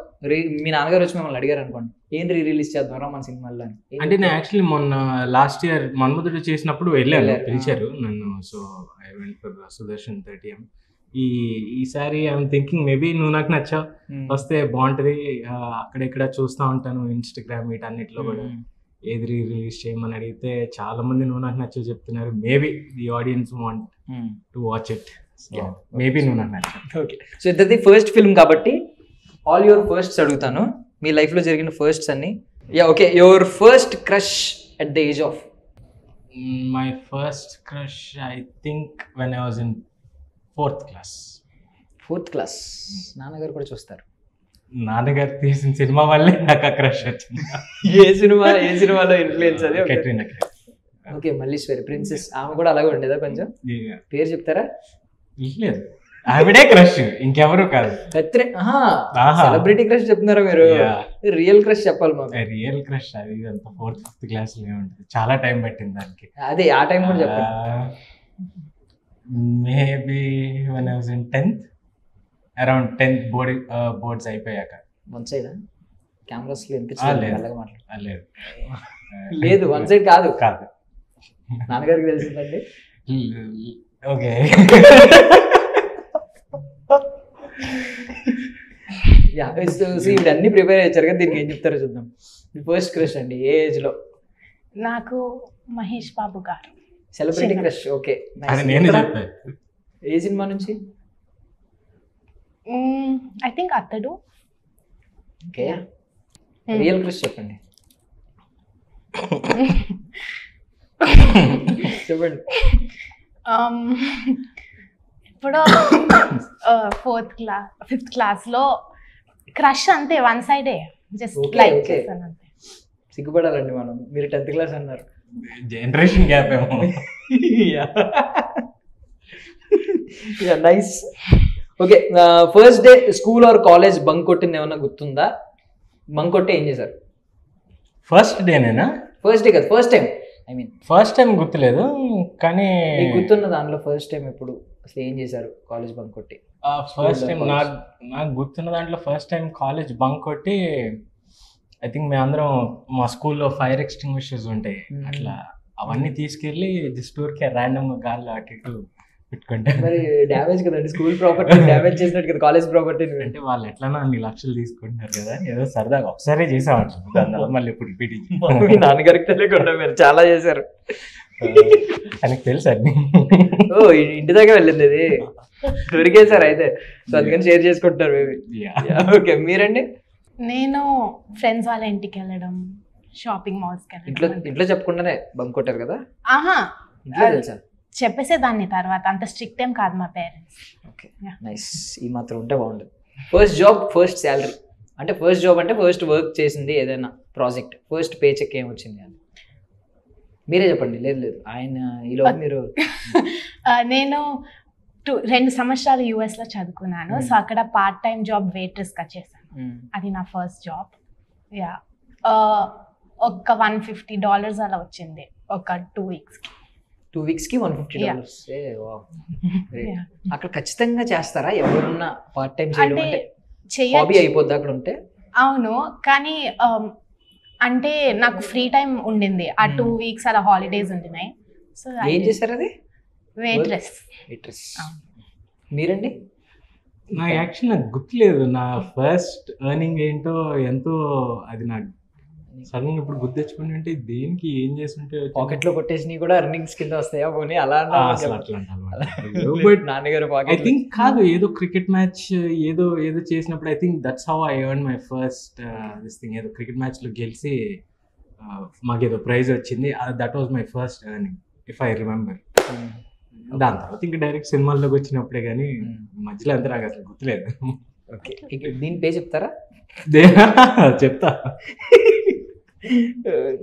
మీ నాన్నగారు వచ్చి మిమ్మల్ని అడిగారు అనుకోండి, ఏం రిలీజ్ చేద్దాం మన సినిమాల్లో అంటే, నేను యాక్చువల్లీ మొన్న లాస్ట్ ఇయర్ మన్మధుడు చేసినప్పుడు వెళ్ళాను, పిలిచారు నన్ను. So I went for Sudarshan 30M. ఈసారి ఐఎమ్ థింకింగ్ మేబీ నువ్వు నాకు నచ్చావు వస్తే బాగుంటది. అక్కడెక్కడ చూస్తూ ఉంటాను ఇన్స్టాగ్రామ్ వీటన్నిటిలో కూడా, ఏది రిలీజ్ చేయమని అడిగితే చాలా మంది నువ్వు నాకు నచ్చావు చెప్తున్నారు. Maybe the audience want to watch it. Maybe నువ్వు నాకు నచ్చావు. ఓకే, సో ఇద్దరిది ఫస్ట్ ఫిల్మ్ కాబట్టి ఆల్ యువర్ ఫస్ట్స్ అడుగుతాను, మీ లైఫ్లో జరిగిన ఫస్ట్స్ అన్ని. Okay, your first crush at the age of? My first crush I think when I was in 4th class. 4th class నాన్నగారు కూడా చూస్తారు. నాన్నగారు తీసిన సినిమా వల్లే నాకు ఆ క్రష్ వచ్చింది. ఏ సినిమాలో ఇన్ఫ్లుయెన్స్ అది? కెట్రీనా కైఫ్. ఓకే, మల్లీశ్వరి ప్రిన్సెస్, ఆమె కూడా అలాగే ఉండేదా? కొంచెం పేరు చెప్తారా? లేదు, ఆవిడే క్రష్, ఇంకెవరు కాదు. సెలబ్రిటీ క్రష్ చెప్తున్నారా మీరు? రియల్ క్రష్ చెప్పాలి మాకు. రియల్ క్రష్ అది అంత 4th, 5th class లో ఉంటుంది, చాలా టైం పట్టింది దానికి. అదే ఆ టైం కూడా చెప్పండి. Maybe when I was in 10th, around 10th boards అయిపోయాక. వన్ సైడ్ కెమెరాస్ లేదు, వన్ సైడ్ కాదు. నాన్నగారికి తెలిసిందండి. ఓకే, ఇప్పుడు అన్ని ప్రిపేర్ అయ్యారు కదా, దీనికి ఏం చెప్తారో చూద్దాం. మీ ఫస్ట్ క్రష్ అండి ఏ ఏజ్ లో? నాకు మహేష్ బాబు గారు సెలబ్రిటీ క్రష్. ఓకే, అది నేను చెప్పాను. ఏ సినిమా నుంచి? ఐ థింక్ అతడు. ఓకే, రియల్ క్రష్ చెప్పండి. చెప్పండి. ఇప్పుడు 5th క్లాస్లో క్రష్ అంతే, వన్ సైడే, జస్ట్ Okay, లైక్ okay. చేశాను అంతే. సిగ్గుపడాలండి మనం, మీరు 10th క్లాస్ అన్నారు. జనరేషన్ గ్యాప్ ఏమో. Nice. Okay, first day school or college bunk కొట్టింది ఏమన్నా గుర్తుందా? బంక్ కొట్టి ఏం చేశారు? ఫస్ట్ డేనేనా? ఫస్ట్ డే కదా, first time. I mean first time గుర్తులేదు, కానీ మీకు గుర్తున్న దానిలో ఫస్ట్ టైం ఎప్పుడు అసలు ఏం చేశారు కాలేజ్ బంక్ కొట్టి? ఫస్ట్ టైం నాకు గుర్తున్న దాంట్లో ఫస్ట్ టైం కాలేజ్ బంక్ కొట్టి, ఐ థింక్ మేమందరం మా స్కూల్లో ఫైర్ ఎక్స్టింగ్విషర్స్ ఉంటాయి, అట్లా అవన్నీ తీసుకెళ్ళి జస్ట్ ఊరికే ర్యాండమ్గా గాల్లో అటు ఇటు పెట్టుకుంటే. మరి డ్యామేజ్ కదండి, స్కూల్ ప్రాపర్టీ డ్యామేజ్ చేసినట్టు కదా కాలేజ్ ప్రాపర్టీ. అంటే వాళ్ళు ఎట్లన్నా అన్ని లక్షలు తీసుకుంటున్నారు కదా, ఏదో సరదాగా ఒకసారి చేసామంట, దానివల్ల మళ్ళీ ఎప్పుడు రిపీట్. మీ నాన్నగారికి తెలియకుండా మీరు చాలా చేశారు. ఆయనకు తెలుసు అన్ని. ఓ, ఇంటి దాకా వెళ్ళింది ఇది, దొరికేశారు అయితే. సో అందుకని షేర్ చేసుకుంటున్నారు మేబీ. ఓకే, మీరండి? నేను ఫ్రెండ్స్ వాళ్ళ ఇంటికి వెళ్ళడం, షాపింగ్ మాల్స్కి ఇంట్లో వెళ్ళడం. ఇంట్లో చెప్పకుండానే బంక్ కొట్టారు కదా? ఆహా, ఇంట్లో తెలుసా? చెప్పేసేదాన్ని తర్వాత, అంత స్ట్రిక్ట్ ఏం కాదు మా పేరెంట్స్. Okay, nice. ఈ మాత్రం ఉంటే బాగుంటుంది. ఫస్ట్ జాబ్, ఫస్ట్ శాలరీ అంటే ఫస్ట్ జాబ్ అంటే ఫస్ట్ వర్క్ చేసింది ఏదైనా ప్రాజెక్ట్, ఫస్ట్ పే చెక్ ఏం వచ్చింది అని మీరే చెప్పండి. లేదు ఆయన ఈలో మీరు. నేను 2 సంవత్సరాలు యూఎస్లో చదువుకున్నాను. సో అక్కడ పార్ట్ టైం జాబ్ వెయిట్రెస్గా చేశాను. అది నా ఫస్ట్ జాబ్. యా, ఒక $150 అలా వచ్చింది ఒక 2 వీక్స్కి. 2 వీక్స్కి $150. అక్కడ ఖచ్చితంగా చేస్తారా ఎవరున్నా పార్ట్ టైం చేయడం? అంటే హాబీ అయిపోద్ది అక్కడ ఉంటే? అవును, కానీ అంటే నాకు ఫ్రీ టైం ఉండింది ఆ 2 వీక్స్, అలా హాలిడేస్ ఉంటున్నాయి. సో ఏం చేశారు అది? వెయిట్రెస్. మీరండి? నాకు యాక్చువల్ నాకు గుర్తులేదు నా ఫస్ట్ ఎర్నింగ్ ఏంటో ఎంతో, అది నాకు సడన్ ఇప్పుడు గుర్తు తెచ్చుకుని అంటే దేనికి ఏం చేస్తుంటే పాకెట్ లో కొట్టేసి కూడా ఎర్నింగ్స్ కింద వస్తాయా పోనీ? అలా అసలు అట్లా బట్ నాన్నగారు ఐ పాకెట్ థింక్ కాదు, ఏదో క్రికెట్ మ్యాచ్ ఏదో చేసినప్పుడు I think that's how I earn my first this thing. ఏదో క్రికెట్ మ్యాచ్ లో గెలిచి మాకేదో ప్రైజ్ వచ్చింది, that was my first earning if I remember. దాని తర్వాత ఇంకా డైరెక్ట్ సినిమాల్లోకి వచ్చినప్పుడే, కానీ మధ్యలో అంతా నాకు అసలు గుర్తులేదు. ఓకే, దీని పే చెప్తారా? చెప్తా.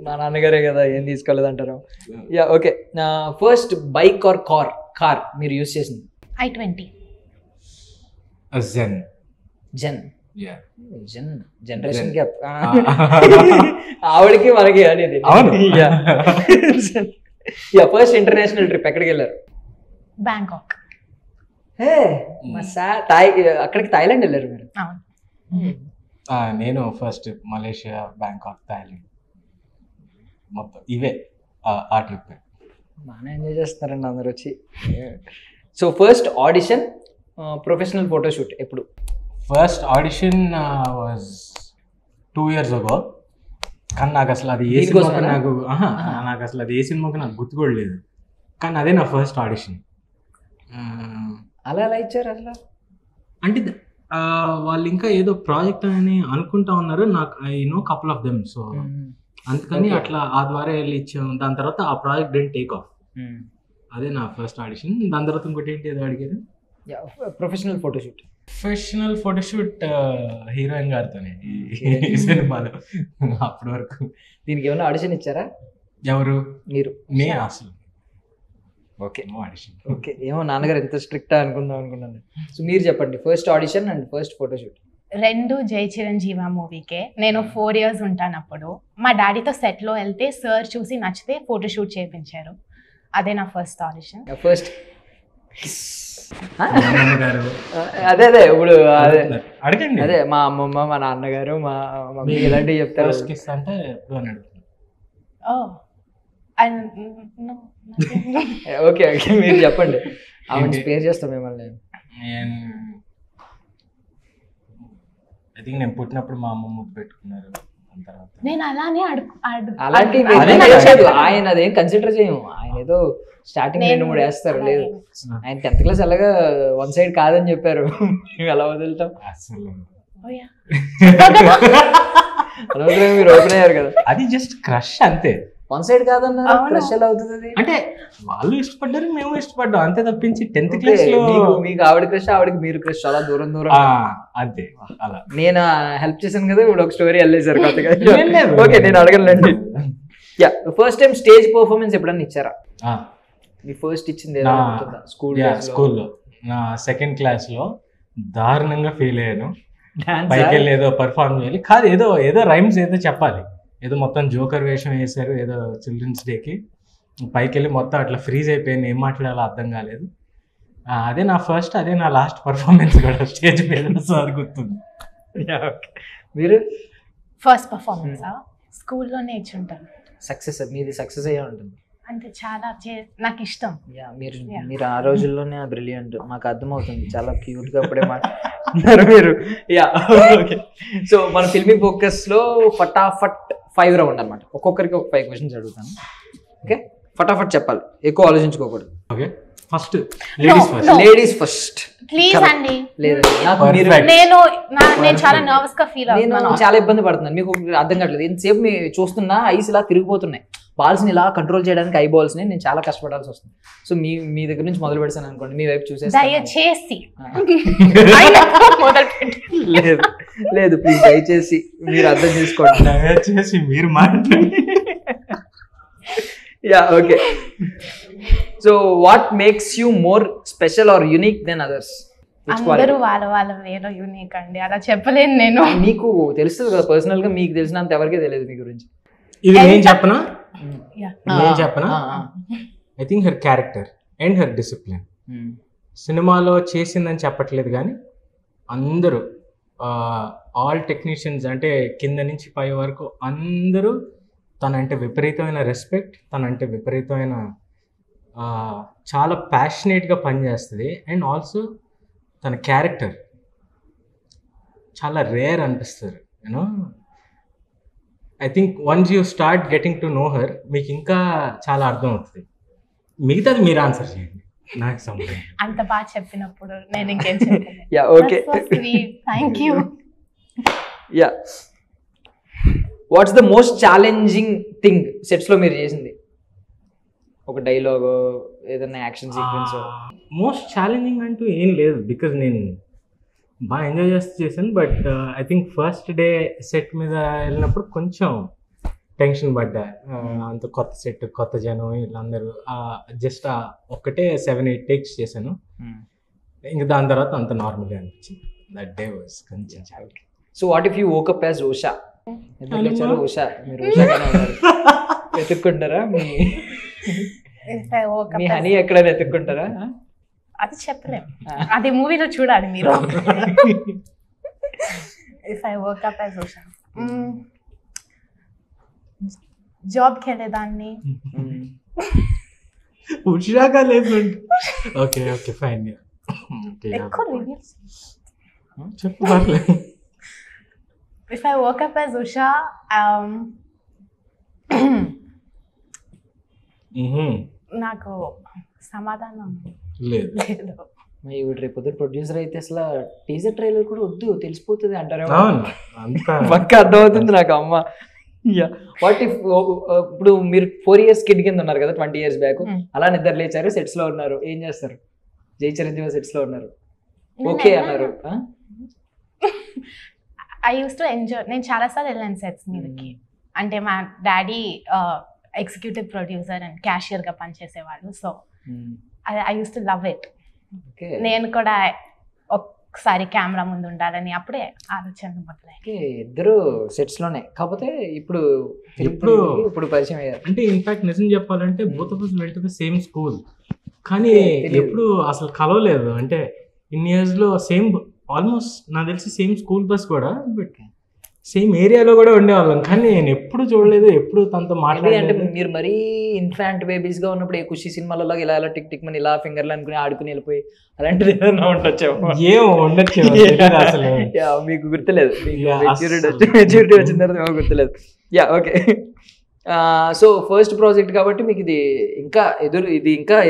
మా నాన్నగారే కదా, ఏం తీసుకోలేదు అంటారు. Yeah, okay. First bike or car మీరు యూజ్ చేసింది? I-20. జెన్. జనరేషన్ గ్యాప్ ఆవిడకి మనకి అనేది. యా, ఫస్ట్ ఇంటర్నేషనల్ ట్రిప్ ఎక్కడికి వెళ్ళారు? బ్యాంకాక్. అక్కడికి థాయిలాండ్ వెళ్ళారు మీరు? అవును. నేను ఫస్ట్ మలేషియా, బ్యాంకాక్, థాయిలాండ్, మొత్తం ఇవే ఆ ట్రిప్. బాగానే ఎంజాయ్ చేస్తున్నారండి అందరు వచ్చి. So first audition, professional photoshoot ఎప్పుడు? First audition was 2 years ago. కానీ నాకు అసలు అది ఏ సినిమాకి నాకు అసలు అది ఏ సినిమాకి నాకు గుర్తు కూడా లేదు. కానీ అదే నా ఫస్ట్ ఆడిషన్. అలా ఎలా ఇచ్చారు అసలు? అంటే వాళ్ళు ఇంకా ఏదో ప్రాజెక్ట్ అని అనుకుంటా ఉన్నారు, నాకు I know couple of them. So అందుకని అట్లా ఆ ద్వారా వెళ్ళి ఇచ్చాము. దాని తర్వాత ఆ ప్రాజెక్ట్ డెంట్ టేక్ ఆఫ్. అదే నా ఫస్ట్ ఆడిషన్. దాని తర్వాత ఇంకోటి ఏంటి ఏదో అడిగారు? ప్రొఫెషనల్ ఫోటోషూట్ హీరోయిన్ గారితోనే ఈ సినిమాలో. అప్పటి వరకు దీనికి ఏమైనా ఆడిషన్ ఇచ్చారా? ఎవరు? మీరు? నేను అసలు. Okay, audition. ఓకే, ఏమో నాన్నగారు ఎంత స్ట్రిక్ట్ అనుకున్నాను. సో మీరు చెప్పండి, first audition and first photoshoot. 2 జై చిరంజీవ మూవీకే. నేను 4 years ఉంటాను అప్పుడు. మా డాడీతో సెట్లో వెళ్తే సార్ చూసి నచ్చితే ఫోటోషూట్ చేయించారు. అదే నా ఫస్ట్ ఆడిషన్. ఫస్ట్ గారు అదే ఇప్పుడు అదే అడగండి. అదే మా అమ్మమ్మ, మా నాన్నగారు, మా మమ్మీ ఇలాంటివి చెప్తారు. అంటే ఎప్పుడు అని అడుగుతున్నాను. ఓకే, మీరు చెప్పండి, ఆమె స్పేర్ చేస్తాం మిమ్మల్ని. ఐ థింక్ నేను పుట్టినప్పుడు మా అమ్మ ముద్దు పెట్టుకున్నారు. దాని తర్వాత నేను అలానే అలాంటి అదేం లేదు. ఆయన అదేం కన్సిడర్ చేయము. ఆయన ఏదో స్టార్టింగ్ 2-3 వేస్తారు. లేదు, ఆయన 10th క్లాస్ అలాగా వన్ సైడ్ కాదని చెప్పారు. ఎలా వదులుతాం అసలు అనవసరంగా మీరు ఓపెన్ అయ్యారు కదా. అది జస్ట్ క్రష్ అంతే. వన్ సైడ్ కాదన్నారు, అవును. క్రష్ ఎలా అవుతుంది అది? అంటే వాళ్ళు ఇష్టపడ్డారు, మేము ఇష్టపడ్డాం అంతే తప్పించి 10th క్లాస్ లో మీకు ఆవిడ క్రష్, ఆవిడకి మీరు క్రష్, చాలా దూరం దూరం. అంతే అలా. నేను హెల్ప్ చేశాను కదా, ఇప్పుడు ఒక స్టోరీ వెళ్ళేసారు కొత్తగా. ఏం లేదు. ఓకే, నేను అడగలండి. Yeah, first time stage performance ఎప్పుడన్నా ఇచ్చారా? మీ ఫస్ట్ ఇచ్చింది స్కూల్లో నా 2nd క్లాస్ లో దారుణంగా ఫీల్ అయ్యాను. పైకి వెళ్ళి ఏదో పర్ఫార్మ్ చేయాలి, కాదు ఏదో రైమ్స్ ఏదో చెప్పాలి, ఏదో మొత్తం జోకర్ వేషం వేశారు ఏదో చిల్డ్రన్స్ డేకి. పైకి వెళ్ళి మొత్తం అట్లా ఫ్రీజ్ అయిపోయాను, ఏం మాట్లాడాలో అర్థం కాలేదు. అదే నా ఫస్ట్, అదే నా లాస్ట్ పర్ఫార్మెన్స్ కూడా స్టేజ్ మీద. సో అది గుర్తుంది. మీరు ఫస్ట్ పర్ఫార్మెన్స్ స్కూల్లోనే ఇచ్చుంటాను. సక్సెస్, మీది సక్సెస్ అయ్యే ఉంటుంది. అంటే చాలా నాకు ఇష్టం. యా, మీరు ఆ రోజుల్లోనే బ్రిలియంట్, మాకు అర్థమవుతుంది. చాలా క్యూట్ గా అప్పుడే మాట్లాడుతున్నారు మీరు. Yeah, okay. సో మన ఫిల్మీ ఫోకస్ లో ఫటాఫట్ 5 రౌండ్ అనమాట. ఒక్కొక్కరికి ఒక 5 క్వశ్చన్స్ అడుగుతాను. ఓకే, ఫటాఫట్ చెప్పాలి, ఎక్కువ ఆలోచించుకోకూడదు. Okay, first ladies first. Please అండి. లేదు, నాకు మీరు నేను చాలా నర్వస్ గా ఫీల్ నేను అవుతున్నాను. చాలా ఇబ్బంది పడుతున్నాను, మీకు అర్థం కావట్లేదు. ఎంతసేపు మీరు చూస్తున్నా ఐస్ ఇలా తిరిగిపోతున్నాయి. బాల్స్ని ఇలా కంట్రోల్ చేయడానికి ఐ బాల్స్ని నేను చాలా కష్టపడాల్సి వస్తుంది. సో మీ దగ్గర నుంచి మొదలు పెడతాను అనుకోండి, మీ వైపు చూసేస్తాను. దయచేసి లేదు ప్లీజ్, దయచేసి మీరు అర్థం చేసుకోండి. దయచేసి మీరు మాట్లాడండి. Yeah, okay. So what makes you more special or unique than others? అందరూ వాళ్ళ వేలో యూనిక్ అండి, అలా చెప్పలేను నేను. మీకు తెలుస్తుంది కదా, పర్సనల్ గా మీకు తెలిసినంత ఎవరికీ తెలియదు మీ గురించి. ఇది నేను చెప్పనా? Yeah. నేను చెప్పనా? I think her character and her discipline. సినిమాలో చేసిందని చెప్పట్లేదు కానీ అందరూ ఆల్ టెక్నీషియన్స్ అంటే కింద నుంచి పై వరకు అందరూ తనంటే విపరీతమైన రెస్పెక్ట్, తనంటే విపరీతమైన చాలా ప్యాషనేట్గా పనిచేస్తుంది. అండ్ ఆల్సో తన క్యారెక్టర్ చాలా రేర్ అనిపిస్తారు. You know, I think once you start getting to know her మీకు ఇంకా చాలా అర్థం అవుతుంది. మిగతాది మీరు ఆన్సర్ చేయండి, నాకు సంబంధం. అంత బాగా చెప్పినప్పుడు నేను ఇంకేం చెప్పాను. Yeah, okay. Thank you. Yeah, what's the most challenging thing sets లో మీరు చేసింది? ఒక డైలాగ్, ఏదైనా యాక్షన్ సీక్వెన్స్? మోస్ట్ ఛాలెంజింగ్ అంటూ ఏం లేదు, బికాజ్ నేను బాగా ఎంజాయ్ చేశాను. But I think first day set మీద వెళ్ళినప్పుడు కొంచెం టెన్షన్ పడ్డా. అంత కొత్త సెట్, కొత్త జనం, వీళ్ళందరూ జస్ట్ ఒక్కటే 7-8 టేక్స్ చేశాను. ఇంకా దాని తర్వాత అంత నార్మల్గా అనిపించింది. దట్ డే వాజ్ కొంచెం challenge. So what if you woke up as Usha? ఎందుకు లేచారు ఉషా? మీరు ఉషాగానే ఉన్నారు. వెతుక్కుంటారా మీ హనీ ఎక్కడైనా వెతుక్కుంటారా? అది చెప్పలేం, అది మూవీలో చూడాలి మీరు. If I work up as Usha, జాబ్కి వెళ్ళేదాన్ని. ఉషాగా లేదు. Okay okay fine. ఎక్కువ రివ్యూస్ చెప్పు పర్లేదు. If I work up as Usha, నాకు సమాధానం లేదు. రేపు ప్రొడ్యూసర్ అయితే అసలు టీజర్ ట్రైలర్ కూడా వద్దు, తెలిసిపోతుంది అంటారా? పక్క అర్థమవుతుంది నాకు. అమ్మ, వాట్ ఇఫ్ ఇప్పుడు మీరు 4 years కిడ్ కింద ఉన్నారు కదా, 20 years బ్యాక్, అలా నిద్ర లేచారు, సెట్స్ లో ఉన్నారు, ఏం చేస్తారు? జై చిరంజీవి సెట్స్ లో ఉన్నారు, ఓకే అన్నారు. I use to enjoy. నేను చాలాసార్లు వెళ్ళాను సెట్స్ మీదకి. అంటే మా డాడీ ఎగ్జిక్యూటివ్ ప్రొడ్యూసర్ అండ్ క్యాషియర్గా పనిచేసేవాళ్ళు. So I use to love it. నేను కూడా ఒకసారి కెమెరా ముందు ఉండాలని అప్పుడే ఆలోచనలు మొదలయ్యాయి. ఇద్దరు సెట్స్ లోనే, కాకపోతే ఇప్పుడు పరిచయం అయ్యారు. అంటే ఇన్ఫాక్ట్ నిజం చెప్పాలంటే both of us went to the same school, కానీ ఎప్పుడు అసలు కలవలేదు. అంటే ఇన్ని ఇయర్స్ లో సేమ్, ఆల్మోస్ట్ నాకు తెలిసి సేమ్ స్కూల్ బస్ కూడా. బట్ సేమ్ ఏరియాలో కూడా ఉండేవాళ్ళం, కానీ నేను ఎప్పుడు చూడలేదు, ఎప్పుడు తనతో అంటే మాట్లాడలేదు. మీరు మరీ ఇన్ఫాంట్ బేబీస్ గా ఉన్నప్పుడు ఏ ఖుషి సినిమాలలో ఇలా ఇలా టిక్ టిక్ మని ఇలా ఫింగర్లు అనుకుని ఆడుకుని వెళ్ళిపోయి అలాంటిది ఏదైనా ఉండొచ్చేమో. ఏం ఉండొచ్చు అసలు. మీకు గుర్తులేదు, Yeah, మెచ్యూరిటీ వచ్చిన తర్వాత ఏమో గుర్తులేదు. Yeah okay. So first project కాబట్టి మీకు ఇది ఇంకా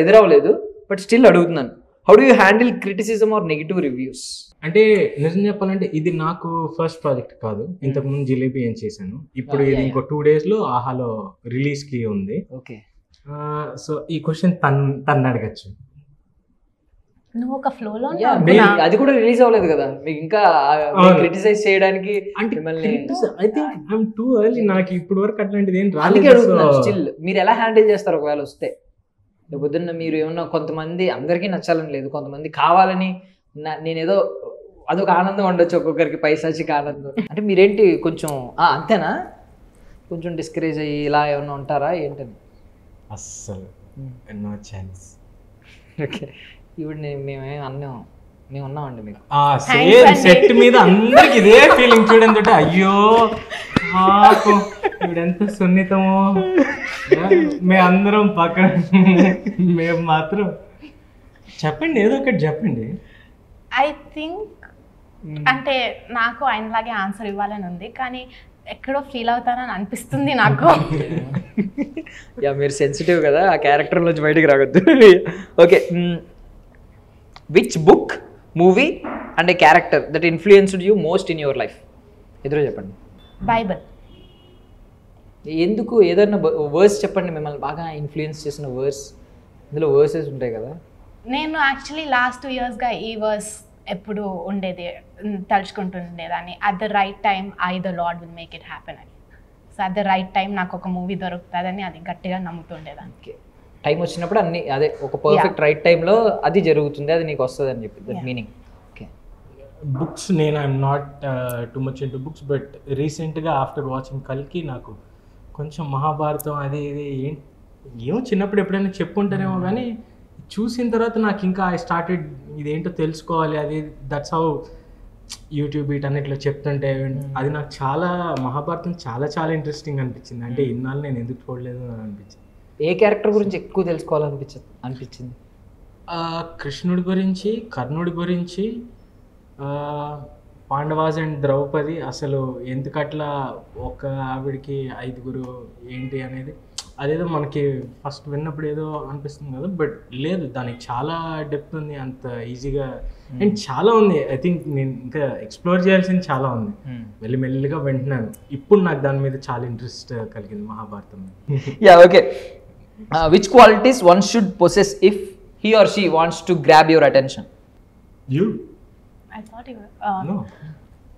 ఎదురవ్వలేదు, బట్ స్టిల్ అడుగుతున్నాను, how do you handle criticism or negative reviews? అంటే నిజం చెప్పాలంటే ఇది నాకు ఫస్ట్ ప్రాజెక్ట్ కాదు, ఇంతకుముందు జిలేబీ ఏం చేశాను. ఇప్పుడు ఇది ఇంకో 2 days లో ఆహాలో రిలీజ్ కి ఉంది. ఓకే. సో ఈ క్వశ్చన్ తను అడగచ్చు. నువ్వు ఒక ఫ్లోలో అది కూడా రిలీజ్ అవ్వలేదు కదా, మీకు ఇంకా క్రిటిసైజ్ చేయడానికి అంటే మిమ్మల్ని I think I'm too early, నాకు ఇప్పుడు వరకు అట్లాంటిది ఏం అందుకే రాలేదు. అడుగుతున్నాను. స్టిల్ మీరు ఎలా హ్యాండిల్ చేస్తారు ఒకవేళ వస్తే? పొద్దున్న మీరు ఏమన్నా, కొంతమంది అందరికీ నచ్చాలని లేదు, కొంతమంది కావాలని నేనేదో అదొక ఆనందం ఉండొచ్చు ఒక్కొక్కరికి, పైసాచిక ఆనందం. అంటే మీరేంటి కొంచెం అంతేనా, కొంచెం డిస్కరేజ్ అయ్యి ఇలా ఏమన్నా ఉంటారా ఏంటని? అస్సలు నో ఛాన్స్. ఓకే. ఇప్పుడు మేము ఉన్నామండి మీకు. సెట్ మీద అందరికి ఇదే ఫీలింగ్ చూడండి, అయ్యో ఇవిడెంత సున్నితమో, మేమందరం పక్కన, మేము మాత్రం చెప్పండి, ఏదో ఒకటి చెప్పండి. ఐ థింక్ అంటే నాకు ఆయనలాగే ఆన్సర్ ఇవ్వాలని ఉంది, కానీ ఎక్కడో ఫీల్ అవుతానని అనిపిస్తుంది నాకు. యా మీరు సెన్సిటివ్ కదా, ఆ క్యారెక్టర్ నుంచి బయటికి రావద్దు. Okay. Which book, movie and A character that influenced you most in your life? ఎదురు చెప్పండి. బైబిల్. ఎందుకు? ఏదైనా వర్స్ చెప్పండి, మిమ్మల్ని బాగా ఇన్ఫ్లుయెన్స్ చేసిన వర్స్. ఇందులో వర్సెస్ ఉంటాయి కదా. నేను యాక్చువల్లీ లాస్ట్ 2 yearsగా ఈ వర్స్ ఎప్పుడు ఉండేది, తలుచుకుంటుండేదాన్ని. At the right time the Lord will make it happen అని. So at the right time నాకు ఒక మూవీ దొరుకుతుందని అది గట్టిగా నమ్ముతుండేదాన్ని. ఓకే. టైం వచ్చినప్పుడు అన్ని అదే ఒక పర్ఫెక్ట్ రైట్ టైంలో అది జరుగుతుంది, అది నీకు వస్తుంది అని చెప్పి దట్ మీనింగ్. ఓకే. బుక్స్ నేను I'm not too much into books, but రీసెంట్గా ఆఫ్టర్ వాచింగ్ కల్కి నాకు కొంచెం మహాభారతం అది ఇది ఏమో చిన్నప్పుడు ఎప్పుడైనా చెప్పుంటారేమో, కానీ చూసిన తర్వాత నాకు ఇంకా ఐ స్టార్టెడ్ ఇదేంటో తెలుసుకోవాలి. అది దట్స్ హౌ యూట్యూబ్ వీటన్నిటిలో చెప్తుంటే అది నాకు చాలా మహాభారతం చాలా చాలా ఇంట్రెస్టింగ్ అనిపించింది. అంటే ఇన్నాళ్ళు నేను ఎందుకు చూడలేదు అని అనిపించింది. ఏ క్యారెక్టర్ గురించి ఎక్కువ తెలుసుకోవాలనిపించింది? కృష్ణుడి గురించి, కర్ణుడి గురించి, పాండవాస్ అండ్ ద్రౌపది. అసలు ఎందుకట్లా ఒక ఆవిడికి 5 ఏంటి అనేది అదేదో మనకి ఫస్ట్ విన్నప్పుడు ఏదో అనిపిస్తుంది కదా, బట్ లేదు, దానికి చాలా డెప్త్ ఉంది, అంత ఈజీగా అండ్ చాలా ఉంది. ఐ థింక్ నేను ఇంకా ఎక్స్ప్లోర్ చేయాల్సింది చాలా ఉంది. మెల్లిమెల్లిగా వింటున్నాను, ఇప్పుడు నాకు దాని మీద చాలా ఇంట్రెస్ట్ కలిగింది Mahabharatam. Yeah okay. Which qualities one should possess if he or she wants to grab your attention? You I thought no.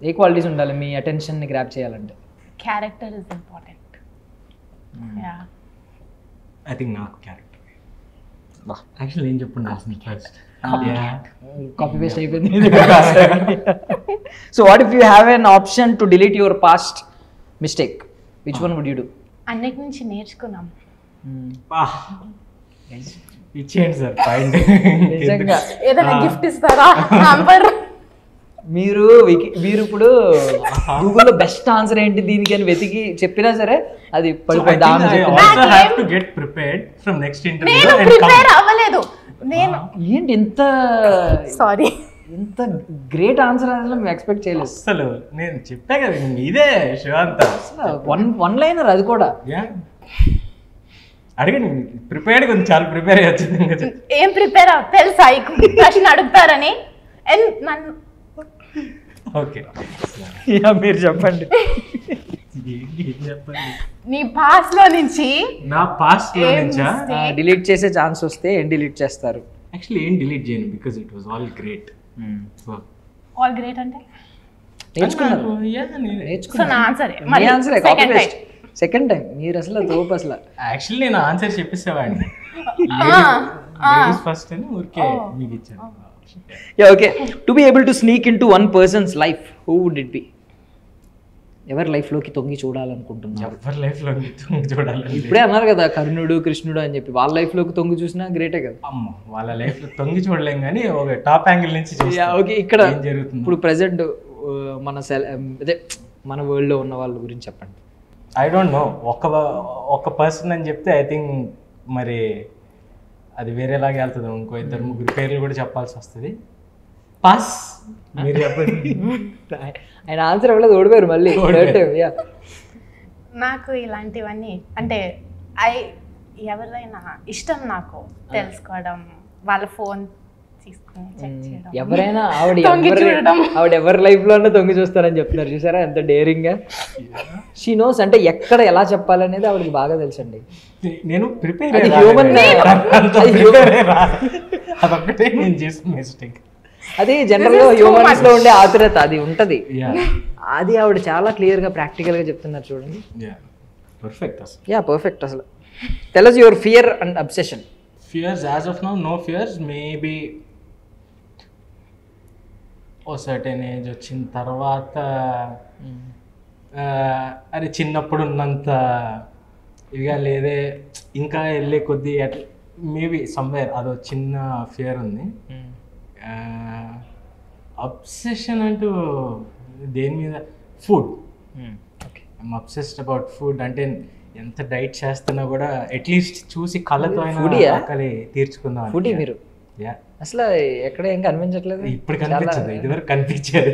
ఏ క్వాలిటీస్ ఉండాలి మీ అటెన్షన్ని గ్రాబ్ చేయాలంటే? Character is important. Yeah I think నాకు క్యారెక్టర్. యాక్చువల్లీ ఏం చెప్పుండాల్సింది first. Copy paste అయిపోయింది. So what if you have an option to delete your past mistake, which one would you do? అన్నిటి నుంచి నేర్చుకున్నాం. ఇచ్చేయండి సార్ పాయింట్. నిజంగా ఏదైనా గిఫ్ట్ ఇస్తారా? నంబర్ మీరు ఇప్పుడు గూగుల్లో బెస్ట్ ఆన్సర్ ఏంటి దీనికి అని వెతికి చెప్పినా సరే అది పడిపోయింది. నేను ప్రిపేర్ అవ్వలేదు. నేను ఏంటి ఎంత సారీ, ఎంత గ్రేట్ ఆన్సర్ అసలు మేము ఎక్స్పెక్ట్ చేయలేదు. అసలు నేను చెప్పా కదా ఇదే షో అంతా. వన్ లైనర్ అది కూడా. అడిగండి, ప్రిపేర్డ్ కొంచెం చాలా ప్రిపేర్ అయ్యొచ్చు. ఏం ప్రిపేర్ తెలుసా ప్రశ్న అడుగుతారని. నన్ను ఓకే మీరు చెప్పండి. నీ పాస్ట్ లో నుంచి, నా పాస్ట్ లో నుంచా డిలీట్ చేసే ఛాన్స్ వస్తే ఏం డిలీట్ చేస్తారు? యాక్చువల్లీ ఏం డిలీట్ చేయను, because it was all great. All great అంటే నేర్చుకున్నారు. సో నా ఆన్సర్ సెకండ్ టైం మీరు అసలు తోపు అసలు. యాక్చువల్లీ నేను ఆన్సర్ చెప్పేసేవాడిని ఫస్ట్ అని ఊరికే మీకు ఇచ్చాను. Okay. To be able to sneak in to one person's life, who would it be? ఎవరి లైఫ్ లోకి తొంగి చూడాలనుకుంటున్నారు? ఎవరి లైఫ్ లోకి తొంగి చూడాలి? ఇప్పుడే అన్నారు కదా కర్ణుడు కృష్ణుడు అని చెప్పి, వాళ్ళ లైఫ్ లోకి తొంగి చూసినా గ్రేటే కదా. అమ్మ వాళ్ళ లైఫ్ లో తొంగి చూడలేం, కానీ ఒక టాప్ యాంగిల్ నుంచి ఓకే. ఇక్కడ ఏం జరుగుతుంది ఇప్పుడు ప్రెసెంట్ మన అదే మన వరల్డ్లో ఉన్న వాళ్ళ గురించి చెప్పండి. ఐ డోంట్ నో, ఒక పర్సన్ అని చెప్తే ఐ థింక్ మరి అది వేరేలాగా వెళ్తుంది. ఇంకో 2-3 పేర్లు కూడా చెప్పాల్సి వస్తుంది. పాస్, మీరు చెప్పండి. ఆయన ఆన్సర్ అవ్వలేదు, ఓడిపోయారు మళ్ళీ. నాకు ఇలాంటివన్నీ అంటే ఎవరైనా ఇష్టం నాకు తెలుసుకోవడం, వాళ్ళ ఫోన్ తీసుకుని చెక్ చేయడం, ఎవరైనా తొంగి చూడడం. ఆవిడ ఎవరి లైఫ్లోనే తొంగి చూస్తారని చెప్తున్నారు, చూసారా ఎంత డేరింగ్గా. షీ నోస్, అంటే ఎక్కడ ఎలా చెప్పాలనేది ఆవిడకి బాగా తెలుసండి. నేను ప్రిపేర్ అది హ్యూమన్, అదొక్కటే నేను చేసిన మిస్టేక్. అది జనరల్గా హ్యూమన్స్ లో ఉండే ఆతురత అది ఉంటది. అది ఆవిడ చాలా క్లియర్ గా ప్రాక్టికల్ గా చెప్తున్నారు చూడండి. పర్ఫెక్ట్ అసలు. పర్ఫెక్ట్ అసలు. Tell us your fear and obsession. Fears as of now, no fears. Maybe oh certain age వచ్చిన తర్వాత అరే చిన్నప్పుడు ఉన్నంత ఇదిగా లేదే, ఇంకా వెళ్ళే కొద్దీ అట్లా మేబీ సమ్వేర్ అదో చిన్న ఫియర్ ఉంది. అబ్సెషన్ అంటూ దేని మీద, food. I'm obsessed about food. అంటే ఎంత డైట్ చేస్తున్నా కూడా అట్లీస్ట్ చూసి కళ్ళతో అయినా ఆకలి తీర్చుకుందాం. ఫుడీ మీరు అసలు ఎక్కడ ఏం కనిపించట్లేదు. ఇప్పుడు కనిపించదు, ఇదివరకు కనిపించేది.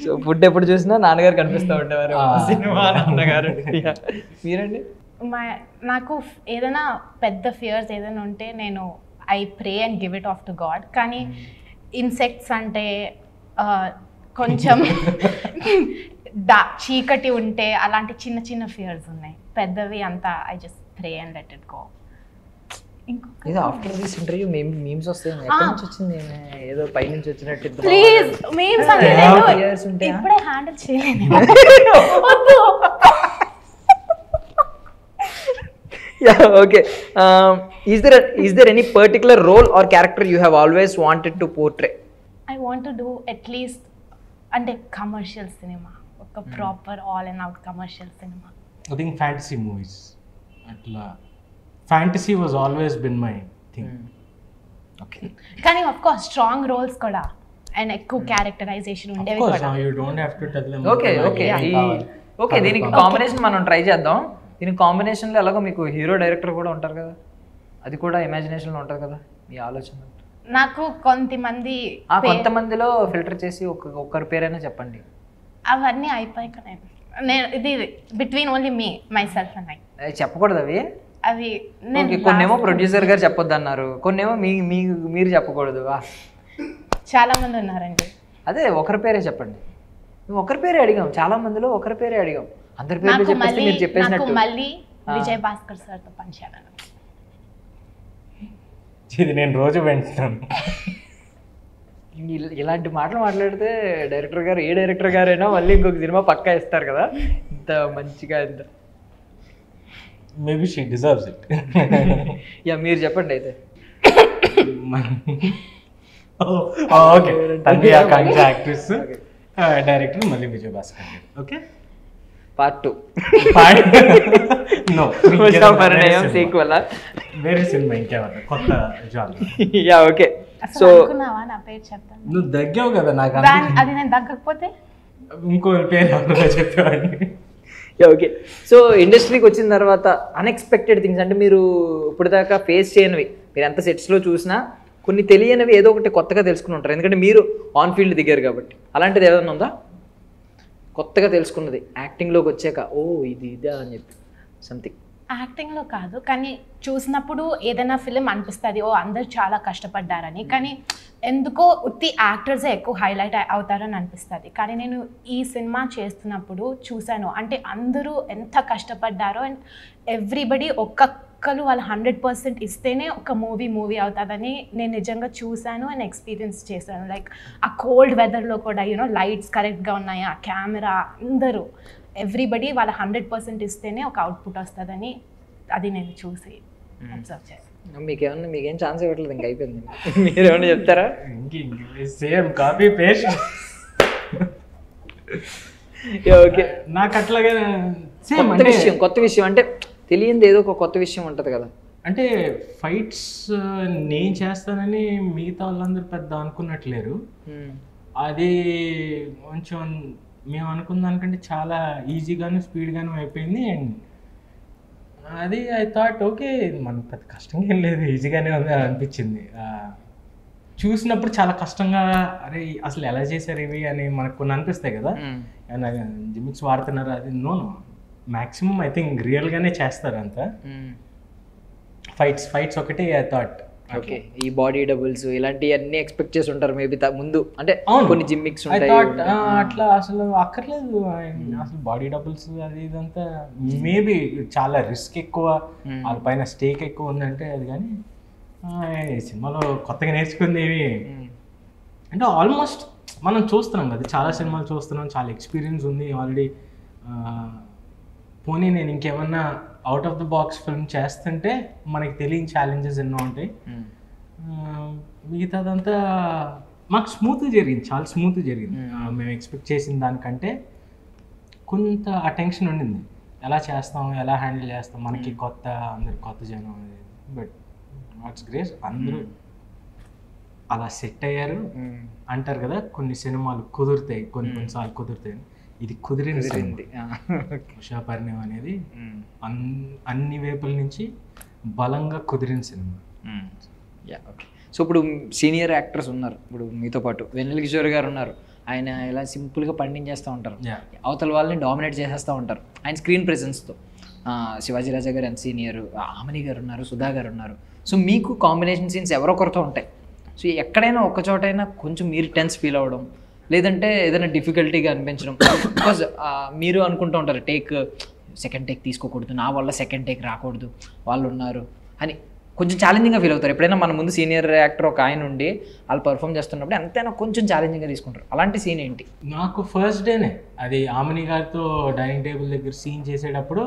సో ఫుడ్ ఎప్పుడు చూసినా నాన్నగారు కనిపిస్తూ ఉండేవారు, సినిమా నాన్నగారు. మీరండి? నాకు ఏదైనా పెద్ద ఫియర్స్ ఏదైనా ఉంటే నేను I pray and give it off to God. కానీ ఇన్సెక్ట్స్ అంటే కొంచెం చీకటి ఉంటే అలాంటి చిన్న చిన్న ఫియర్స్ ఉన్నాయి. పెద్దవి అంతా I just pray and let it go. ఇది ఆఫ్టర్ దిస్ ఇంటర్వ్యూ మీమ్స్ వస్తాయి. ఎక్కడి నుంచి వచ్చింది? ఏదో పై నుంచి వచ్చినట్టు. ప్లీజ్ మీమ్స్ అంటే ఇప్పుడే హ్యాండిల్ చేయలేను. Okay. Is there any particular role or character you have always wanted to portray? I want to do at least అంటే కమర్షియల్ సినిమా, ఒక proper all and out commercial cinema. I think fantasy movies. అట్లా fantasy was always been my thing. Okay. కానీ of course strong roles కూడా and ఎక్కువ characterisation ఉండేవి కూడా. Of course, now you don't have to tell them. Okay. దీనికి combination మనం try చేద్దాం. దీనికి కాంబినేషన్లో ఎలాగో మీకు హీరో డైరెక్టర్ కూడా ఉంటారు కదా, అది కూడా ఇమాజినేషన్లో ఉంటుంది కదా మీ ఆలోచన. నాకు కొంతమందిలో ఫిల్టర్ చేసి ఒక్కరి పేరైనా చెప్పండి. అవన్నీ అయిపోయాక నేను ఇది between only me my self and I చెప్పకూడదు అవి కొన్నేమో ప్రొడ్యూసర్ గారు చెప్పొద్దు అన్నారు, కొన్నేమో మీరు చెప్పకూడదు. చాలా మంది ఉన్నారండి. అదే ఒకరి పేరే చెప్పండి. మేము ఒకరి పేరే అడిగాం, చాలా మందిలో ఒకరి పేరే అడిగాం. అందరి పేర్లు చెప్పేస్తే మీరు చెప్పేసినట్టు. మళ్ళీ విజయ్ భాస్కర్ సార్తో పనిచేయాలను. ఇది నేను రోజు వింటున్నాను. ఇలాంటి మాటలు మాట్లాడితే ఏ డైరెక్టర్ గారైనా మళ్ళీ ఇంకొక సినిమా పక్కా ఇస్తారు కదా, ఇంత మంచిగా. ఇంత మేబీ షీ డిజర్వ్స్ ఇట్. మీరు చెప్పండి అయితే. Okay, Tanvi Akanksha actress, director మళ్ళీ Vijay Bhaskar. Okay, part 2. No sequel వేరే సినిమా ఇంకేమన్నా కొత్త జానర్. ఓకే. సో నా పేరు చెప్తాను. నువ్వు దగ్గావు కదా నాకు, అది నేను దగ్గకపోతే ఇంకో పేరు ఎవరో చెప్పేవాడిని. ఓకే. సో ఇండస్ట్రీకి వచ్చిన తర్వాత అన్ఎక్స్పెక్టెడ్ థింగ్స్ అంటే మీరు ఇప్పుడు దాకా ఫేస్ చేయనివి, మీరు ఎంత సెట్స్లో చూసినా కొన్ని తెలియనివి ఏదో ఒకటి కొత్తగా తెలుసుకుని ఉంటారు, ఎందుకంటే మీరు ఆన్ ఫీల్డ్ దిగారు కాబట్టి. అలాంటిది ఏదైనా ఉందా కొత్తగా తెలుసుకున్నది యాక్టింగ్లోకి వచ్చాక? ఇదా అని చెప్పి సంథింగ్. యాక్టింగ్లో కాదు, కానీ చూసినప్పుడు ఏదైనా ఫిలిం అనిపిస్తుంది అందరు చాలా కష్టపడ్డారని, కానీ ఎందుకో ఉత్తి యాక్టర్సే ఎక్కువ హైలైట్ అవుతారని అనిపిస్తుంది. కానీ నేను ఈ సినిమా చేస్తున్నప్పుడు చూశాను అంటే అందరూ ఎంత కష్టపడ్డారో, అండ్ ఎవ్రీబడి ఒక్కొక్కరు వాళ్ళు 100% ఇస్తేనే ఒక మూవీ అవుతుందని నేను నిజంగా చూశాను అండ్ ఎక్స్పీరియన్స్ చేశాను. లైక్ ఆ కోల్డ్ వెదర్లో కూడా లైట్స్ కరెక్ట్గా ఉన్నాయా, కెమెరా, అందరూ ఎవ్రీబడి వాళ్ళ 100% ఇస్తేనే ఒక అవుట్పుట్ వస్తుందని అది నేను చూసి అబ్జర్వ్ చేశాను. మీకేం ఛాన్స్ ఇవ్వట్లేదు, ఇంకా అయిపోయింది. మీరేమన్నా చెప్తారా? Same copy paste. ఓకే. నాకు అట్లాగే కొత్త విషయం అంటే తెలియంది ఏదో ఒక కొత్త విషయం ఉంటుంది కదా. అంటే ఫైట్స్ నేను చేస్తానని మిగతా వాళ్ళందరూ పెద్ద అనుకున్నట్లేరు. అది కొంచెం మేము అనుకున్న దానికంటే చాలా ఈజీగాను స్పీడ్గాను అయిపోయింది. అండ్ అది ఐ థాట్ ఓకే మనకు పెద్ద కష్టంగా ఏం లేదు, ఈజీగానే ఉంది అని అనిపించింది. చూసినప్పుడు చాలా కష్టంగా అరే అసలు ఎలా చేశారు ఇవి అని మనకు కొన్ని అనిపిస్తాయి కదా, జిమిక్స్ వాడుతున్నారు అది. నో మ్యాక్సిమం ఐ థింక్ రియల్గానే చేస్తారు అంతా. ఫైట్స్ ఒకటి ఐ థాట్ ఓకే ఈ బాడీ డబుల్స్ ఇలాంటి అన్ని ఎక్స్పెక్ట్ చేసి ఉంటారు మేబీ ముందు, అంటే కొన్ని జిమ్మిక్స్ ఉంటాయి అట్లా అసలు అక్కర్లేదు. అసలు బాడీ డబుల్స్ అది ఇదంతా మేబీ చాలా రిస్క్ ఎక్కువ, వాళ్ళ పైన స్టేక్ ఎక్కువ ఉందంటే అది. కానీ సినిమాలో కొత్తగా నేర్చుకుందేవి అంటే ఆల్మోస్ట్ మనం చూస్తున్నాం కదా, చాలా సినిమాలు చూస్తున్నాం, చాలా ఎక్స్పీరియన్స్ ఉంది ఆల్రెడీ. పోనీ నేను ఇంకేమన్నా out of the box film చేస్తుంటే మనకి తెలియని ఛాలెంజెస్ ఎన్నో ఉంటాయి. మిగతాదంతా మాకు స్మూత్గా జరిగింది, చాలా స్మూత్గా జరిగింది. మేము ఎక్స్పెక్ట్ చేసిన దానికంటే కొంత ఆ టెన్షన్ ఉండింది, ఎలా చేస్తాం, ఎలా హ్యాండిల్ చేస్తాం, మనకి కొత్త, అందరికి కొత్త జనం అనేది. బట్ వాట్స్ గ్రేట్, అందరూ అలా సెట్ అయ్యారు. అంటారు కదా కొన్ని సినిమాలు కుదురుతాయి, కొన్నిసార్లు కుదురుతాయి, ఇది కుదిరింది. ఉషా పరిణయం అనేది అన్ని వైపుల నుంచి బలంగా కుదిరిన సినిమా. ఓకే సో ఇప్పుడు సీనియర్ యాక్టర్స్ ఉన్నారు, ఇప్పుడు మీతో పాటు వెన్నెల కిషోర్ గారు ఉన్నారు. ఆయన ఇలా సింపుల్గా పండించేస్తూ ఉంటారు, అవతల వాళ్ళని డామినేట్ చేసేస్తూ ఉంటారు ఆయన స్క్రీన్ ప్రెజెన్స్తో. శివాజీ రాజా గారు ఎంత సీనియర్, ఆమని గారు ఉన్నారు, సుధా గారు ఉన్నారు. సో మీకు కాంబినేషన్ సీన్స్ ఎవరొకరితో ఉంటాయి. సో ఎక్కడైనా ఒక్క చోటైనా కొంచెం మీరు టెన్స్ ఫీల్ అవ్వడం, లేదంటే ఏదైనా డిఫికల్టీగా అనిపించడం. బికాజ్ మీరు అనుకుంటూ ఉంటారు సెకండ్ టేక్ తీసుకోకూడదు, నా వల్ల సెకండ్ టేక్ రాకూడదు, వాళ్ళు ఉన్నారు అని కొంచెం ఛాలెంజింగ్గా ఫీల్ అవుతారు. ఎప్పుడైనా మన ముందు సీనియర్ యాక్టర్ ఒక ఆయన ఉండి వాళ్ళు పర్ఫామ్ చేస్తున్నప్పుడు ఎంతైనా కొంచెం ఛాలెంజింగ్గా తీసుకుంటారు. అలాంటి సీన్ ఏంటి? నాకు ఫస్ట్ డేనే అది ఆమని గారితో డైనింగ్ టేబుల్ దగ్గర సీన్ చేసేటప్పుడు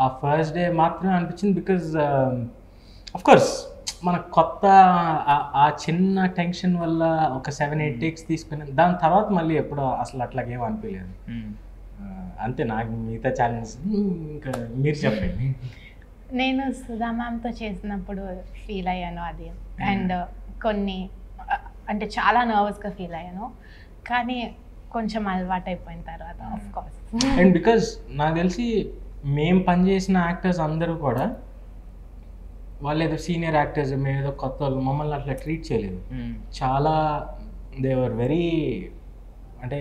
ఆ ఫస్ట్ డే మాత్రమే అనిపించింది. బికాజ్ ఆఫ్ కోర్స్ మనకు కొత్త ఆ చిన్న టెన్షన్ వల్ల ఒక 7-8 టేక్స్ తీసుకుని దాని తర్వాత మళ్ళీ ఎప్పుడో అసలు అట్లాగేం అనిపించలేదు. అంతే. నాకు మిగతా ఛాలెంజెస్ ఇంకా మీరు చెప్పండి. నేను సుధా మ్యామ్తో చేసినప్పుడు ఫీల్ అయ్యాను అది, అండ్ కొన్ని అంటే చాలా నర్వస్గా ఫీల్ అయ్యాను, కానీ కొంచెం అలవాటు అయిపోయిన తర్వాత ఆఫ్ కోర్స్. అండ్ బికాజ్ నాకు తెలిసి మేము పనిచేసిన యాక్టర్స్ అందరూ కూడా వాళ్ళు ఏదో సీనియర్ యాక్టర్స్, మేము ఏదో కొత్త వాళ్ళు, మమ్మల్ని అట్లా ట్రీట్ చేయలేదు. చాలా దేవర్ వెరీ అంటే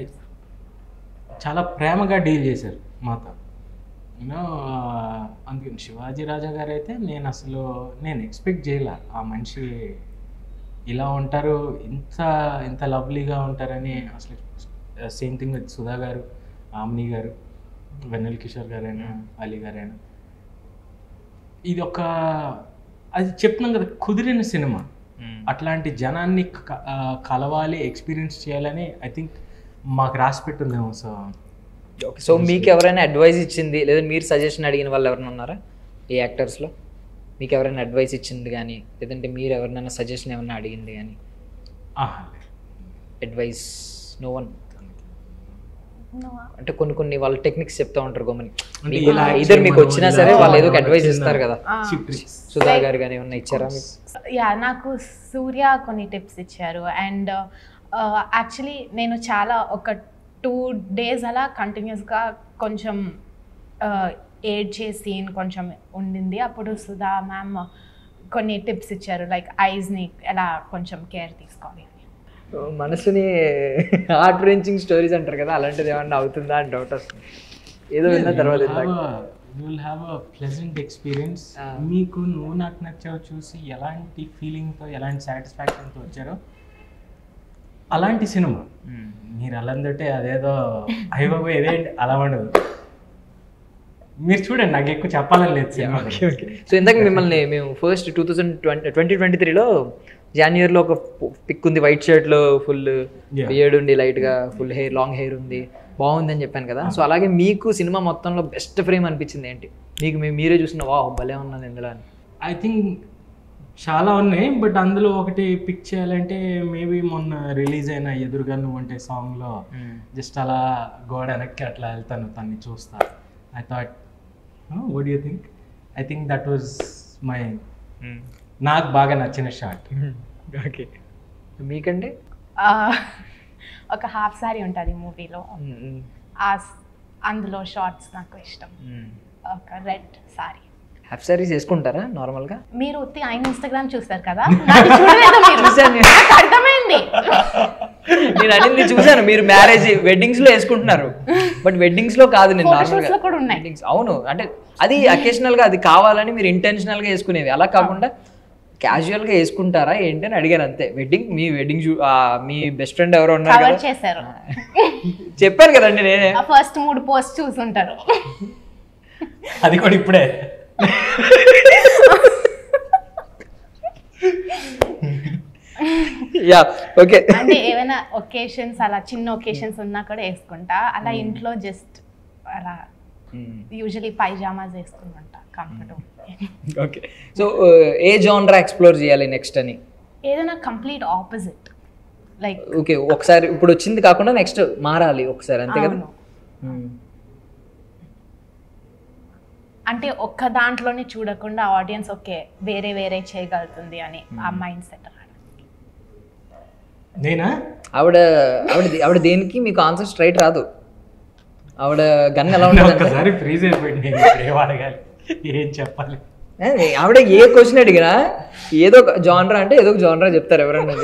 చాలా ప్రేమగా డీల్ చేశారు మాతో. యూనో అందుకని శివాజీ రాజా గారు అయితే నేను ఎక్స్పెక్ట్ చేయలే ఆ మనిషి ఇలా ఉంటారు, ఇంత లవ్లీగా ఉంటారని అసలు. సేమ్ థింగ్ విత్ సుధా గారు, ఆమ్ని గారు, వెన్నెల కిషోర్ గారైనా, అలీ గారైనా. ఇది ఒక అది చెప్తున్నాం కదా కుదిరిన సినిమా. అట్లాంటి జనాన్ని కలవాలి, ఎక్స్పీరియన్స్ చేయాలని ఐ థింక్ మాకు రాసి పెట్టుందేమో. సో మీకు ఎవరైనా అడ్వైస్ ఇచ్చింది లేదా మీరు సజెషన్ అడిగిన వాళ్ళు ఎవరైనా ఉన్నారా ఈ యాక్టర్స్లో? మీకు ఎవరైనా అడ్వైస్ ఇచ్చింది కానీ, లేదంటే మీరు ఎవరినైనా సజెషన్ ఏమైనా అడిగింది కానీ? Advice no one. అంటే కొన్ని వాళ్ళు టెక్నిక్స్ చెప్తా ఉంటారు గోమని, ఇద్దరు మీకు వచ్చినా సరే వాళ్ళు ఏదో అడ్వైస్ ఇస్తారు కదా. సుధా గారు కానీ ఏమన్నా ఇచ్చారా మీకు? నాకు సూర్య కొన్ని టిప్స్ ఇచ్చారు. అండ్ యాక్చువల్లీ నేను చాలా ఒక 2 days అలా కంటిన్యూస్గా కొంచెం ఏడ్ చేసి కొంచెం ఉండింది. అప్పుడు సుధా మ్యామ్ కొన్ని టిప్స్ ఇచ్చారు, లైక్ ఐస్ని ఎలా కొంచెం కేర్ తీసుకోవాలి అని. మనసుని హార్ట్ బ్రేంచింగ్ స్టోరీస్ అంటారు కదా, అలాంటిది ఏమన్నా అవుతుందా అని డౌట్ వస్తుంది. ఏదో విన్న తర్వాత you will have a pleasant experience. మీకు నువ్వు నాకు నచ్చావు చూసి ఎలాంటి ఫీలింగ్తో, ఎలాంటి సాటిస్ఫాక్షన్తో వచ్చారో అలాంటి సినిమా. మీరు అలాంటి అదేదో అయిపోయి ఏదేంటి అలా ఉండదు. మీరు చూడండి, నాకు ఎక్కువ చెప్పాలని లేదు సినిమా. సో ఇందాక మిమ్మల్ని మేము ఫస్ట్ 2023లో జాన్యువరిలో ఒక పిక్ ఉంది, వైట్ షర్ట్లో ఫుల్ బియర్డ్ ఉండి లైట్గా ఫుల్ హెయిర్, లాంగ్ హెయిర్ ఉంది, బాగుందని చెప్పాను కదా. సో అలాగే మీకు సినిమా మొత్తంలో బెస్ట్ ఫ్రేమ్ అనిపించింది ఏంటి? మీకు మీరే చూసిన వా భలే ఉన్నాను ఇందులో అని. ఐ థింక్ చాలా ఉన్నాయి, బట్ అందులో ఒకటి పిక్ చేయాలంటే మేబీ మొన్న రిలీజ్ అయిన ఎదురుగా నువ్వు అంటే సాంగ్లో జస్ట్ అలా గోడ వెనక్కి అట్లా వెళ్తాను, తన్ని చూస్తా. I thought what you think? I think that was my నాకు బాగా నచ్చిన షాట్. ఓకే, మీకంటే? ఒక హాఫ్ సారీ ఉంటుంది మూవీలో, అందులో షార్ట్స్ నాకు ఇష్టం. ఒక రెడ్ సారీ. హాఫ్ సారీస్ వేసుకుంటారా నార్మల్గా? మీరు ఆయన ఇన్స్టాగ్రామ్ చూస్తారు కదా, నాది చూడలేదు మీరు. నాకు అర్థమైంది. నేను అడిగింది చూసాను, మీరు మ్యారేజ్ వెడ్డింగ్స్ లో వేసుకుంటున్నారు, బట్ వెడ్డింగ్స్ లో కాదు. నేను Photoshoots లో కూడా ఉన్నాయి. వెడ్డింగ్స్ అవును, అంటే అది అకేషనల్ గా, అది కావాలని మీరు ఇంటెన్షనల్ గా వేసుకునేవి, అలా కాకుండా క్యాజువల్ గా వేసుకుంటారా ఏంటి అని అడిగాను అంతే. మీ వెడ్డింగ్ మీ బెస్ట్ ఫ్రెండ్ ఎవరో ఉన్నారు కవర్ కదా, చేశారు. చెప్పాను కదండి నేనే. ఫస్ట్ 3 పోస్ట్ చూసుంటారు. అది కూడా ఇప్పుడే. Yeah okay. అంటే ఏమైనా ఒకేషన్స్, అలా చిన్న ఒకేషన్స్ ఉన్నా కూడా వేసుకుంటా. అలా ఇంట్లో జస్ట్ అలా యూజువలీ పైజామాస్ వేసుకుంటా, కంఫర్టబుల్. ఓకే. సో ఏ జానరా ఎక్స్ప్లోర్ చేయాలి నెక్స్ట్ అని? ఏదైనా కంప్లీట్ ఆపోజిట్, లైక్ ఓకే, ఒకసారి ఇప్పుడు వచ్చింది కాకుండా నెక్స్ట్ మారాలి ఒకసారి, అంతే కదా? అంటే ఒక్క దాంట్లోనే చూడకుండా ఆడియన్స్ ఓకే వేరే వేరే చేయగలుగుతుంది అని ఆ మైండ్ సెట్. నేనా? ఆవిడ దేనికి మీకు ఆన్సర్ స్ట్రైట్ రాదు. ఆవిడ గన్ ఎలా ఉంటుంది ఒకసారి ఫ్రీజ్ అయిపోయింది, ఏం అడగాలి, ఏం చెప్పాలి? ఆవిడ ఏ క్వశ్చన్ అడిగినా ఏదో ఒక జానరా అంటే ఏదో ఒక జానరా చెప్తారు ఎవరన్నా.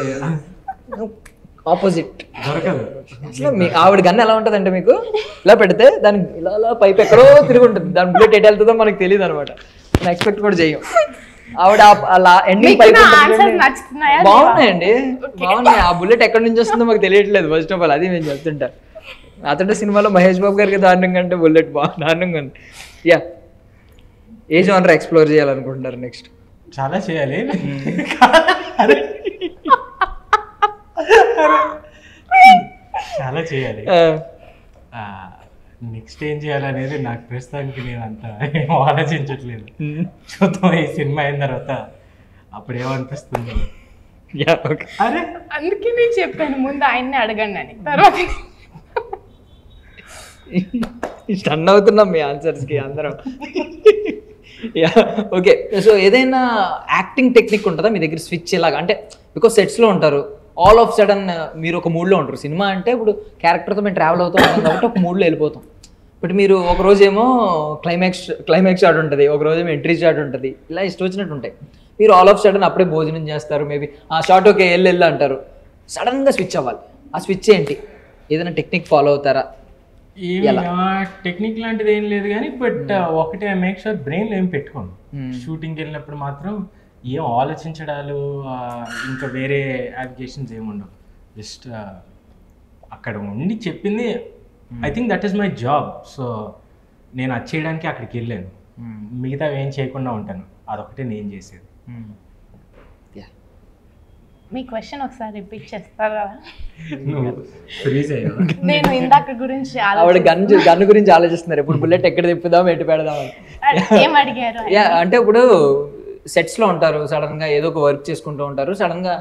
ఆపోజిట్ దొరకదు. అసలు ఆవిడ గన్ ఎలా ఉంటుంది అంటే మీకు ఇలా పెడితే దాని ఇలా పైపు ఎక్కడో తిరిగి ఉంటుంది, దాని బుల్లెట్ ఎటు వెళ్తుందో మనకు తెలియదు అనమాట. మనం ఎక్స్పెక్ట్ కూడా చేయం. ఆవిడ అలా ఎండింగ్ పైపు బాగున్నాయండి, బాగున్నాయి. ఆ బుల్లెట్ ఎక్కడి నుంచి వస్తుందో మాకు తెలియట్లేదు ఫస్ట్ ఆఫ్ ఆల్, అది మేము చెప్తుంటాం. అతడు సినిమాలో మహేష్ బాబు గారికి దారుణంగా అంటే బుల్లెట్ దారుణంగా ఉంది. యా, ఏ జానర్ ఎక్స్ప్లోర్ చేయాలనుకుంటున్నారు నెక్స్ట్? చాలా చేయాలి, చాలా చేయాలి. నెక్స్ట్ ఏం చేయాలనేది నాకు ప్రస్తుతానికి నేను అంత ఏం ఆలోచించట్లేదు. చూద్దాం ఈ సినిమా అయిన తర్వాత అప్పుడు ఏమనిపిస్తుంది. అరే అందుకే నేను చెప్పాను ముందు ఆయన్ని అడగండి అని, తర్వాత స్టన్ అవుతున్నాం మీ ఆన్సర్స్కి అందరం. Yeah okay. సో ఏదైనా యాక్టింగ్ టెక్నిక్ ఉంటుందా మీ దగ్గర స్విచ్ ఇలాగా? అంటే బికాస్ సెట్స్లో ఉంటారు, ఆల్ ఆఫ్ సడన్ మీరు ఒక మూడ్లో ఉంటారు. సినిమా అంటే ఇప్పుడు క్యారెక్టర్తో మేము ట్రావెల్ అవుతూ ఉంటాం కాబట్టి ఒక మూడ్లో వెళ్ళిపోతాం. బట్ మీరు ఒక రోజేమో క్లైమాక్స్ షాట్ ఉంటుంది, ఒక రోజేమో ఎంట్రీ షాట్ ఉంటుంది, ఇలా ఇష్టం వచ్చినట్టు ఉంటాయి. మీరు ఆల్ ఆఫ్ సడన్ అప్పుడే భోజనం చేస్తారు, మేబీ ఆ షాట్ ఓకే వెళ్ళి అంటారు, సడన్గా స్విచ్ అవ్వాలి. ఆ స్విచ్ ఏంటి? ఏదైనా టెక్నిక్ ఫాలో అవుతారా? టెక్నిక్ లాంటిది ఏం లేదు కానీ, బట్ ఒకటే మేక్ షూర్ బ్రెయిన్ ఏం పెట్టుకోండి. షూటింగ్కి వెళ్ళినప్పుడు మాత్రం ఏం ఆలోచించడాలు ఇంకా వేరే అప్లికేషన్స్ ఏముండవు. జస్ట్ అక్కడ ఉండి చెప్పింది, I think that is my job. So నేను అది చేయడానికి అక్కడికి వెళ్ళాను, మిగతా ఏం చేయకుండా ఉంటాను, అదొకటే నేను చేసేది. మీ క్వశ్చన్ ఒకసారి రిపీట్ చేస్తారా? నేను ఇందాక గురించి ఆవిడ గన్ గురించి ఆలోచిస్తున్నారు, ఇప్పుడు బుల్లెట్ ఎక్కడ తిప్పుదాం ఎటు పెడదాం ఏం అడిగారు? అంటే ఇప్పుడు సెట్స్ లో ఉంటారు, సడన్ గా ఏదో ఒక వర్క్ చేసుకుంటూ ఉంటారు, సడన్ గా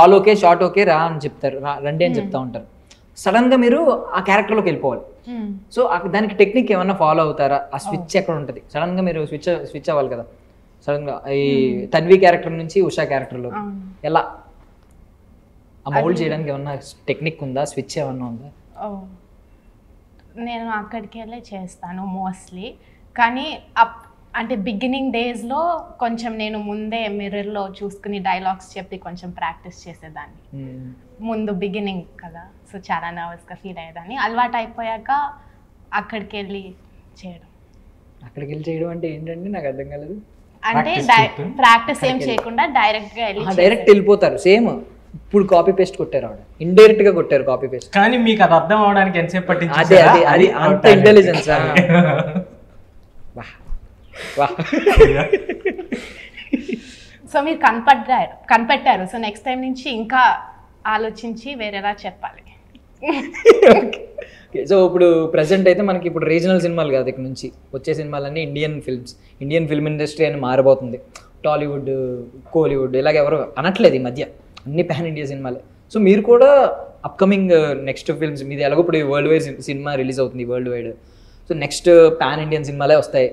ఆల్ ఓకే షార్ట్ ఓకే రా అని చెప్తారు, రండి అని చెప్తా ఉంటారు. సడన్ గా మీరు ఆ క్యారెక్టర్ లోకి వెళ్ళిపోవాలి. సో దానికి టెక్నిక్ ఏమన్నా ఫాలో అవుతారా? ఆ స్విచ్ ఎక్కడ ఉంటుంది? సడన్ గా మీరు స్విచ్ అవ్వాలి కదా, సడన్ గా ఈ తన్వి క్యారెక్టర్ నుంచి ఉషా క్యారెక్టర్ లో ఎలా ఆ మౌల్డ్ చేయడానికి ఏమన్నా టెక్నిక్ ఉందా? స్విచ్ ఏమన్నా ఉందా? నేను అక్కడికి వెళ్ళే చేస్తాను మోస్ట్లీ, కానీ అంటే బిగినింగ్ డేస్లో కొంచెం నేను ముందే మిర్రర్లో చూసుకుని డైలాగ్స్ చెప్పి కొంచెం ప్రాక్టీస్ చేసేదాన్ని. ముందు బిగినింగ్ కదా, సో చాలా నర్వస్గా ఫీల్ అయ్యేదాన్ని. అలవాటు అయిపోయాక అక్కడికి వెళ్ళి చేయడం. అక్కడికి వెళ్ళి చేయడం అంటే ఏంటంటే నాకు అర్థం కాలేదు. అంటే ప్రాక్టీస్ ఏం చేయకుండా డైరెక్ట్గా వెళ్ళిపోతారు. సేమ్ ఇప్పుడు కాపీ పేస్ట్ కొట్టారు, ఆవిడ ఇండైరెక్ట్ గా కొట్టారు కాపీ పేస్ట్. కానీ మీకు అది అర్థం అవడానికి ఎంతసేపు పట్టింది? అది అంత ఇంటెలిజెన్స్. సో మీరు కనిపెట్టారు, సో నెక్స్ట్ టైం నుంచి ఇంకా ఆలోచించి వేరేలా చెప్పాలి. సో ఇప్పుడు ప్రెసెంట్ అయితే మనకి ఇప్పుడు రీజనల్ సినిమాలు కాదు, ఇక్కడ నుంచి వచ్చే సినిమాలన్నీ ఇండియన్ ఫిల్మ్ ఇండస్ట్రీ అని మారిపోతుంది. టాలీవుడ్, కోలీవుడ్ ఇలాగ ఎవరు అనట్లేదు ఈ మధ్య, అన్ని పాన్ ఇండియా సినిమాలే. సో మీరు కూడా అప్కమింగ్ నెక్స్ట్ ఫిల్మ్స్ మీది ఎలాగో ఇప్పుడు వరల్డ్ వైడ్ సినిమా రిలీజ్ అవుతుంది world wide, so next pan Indian సినిమాలే వస్తాయి.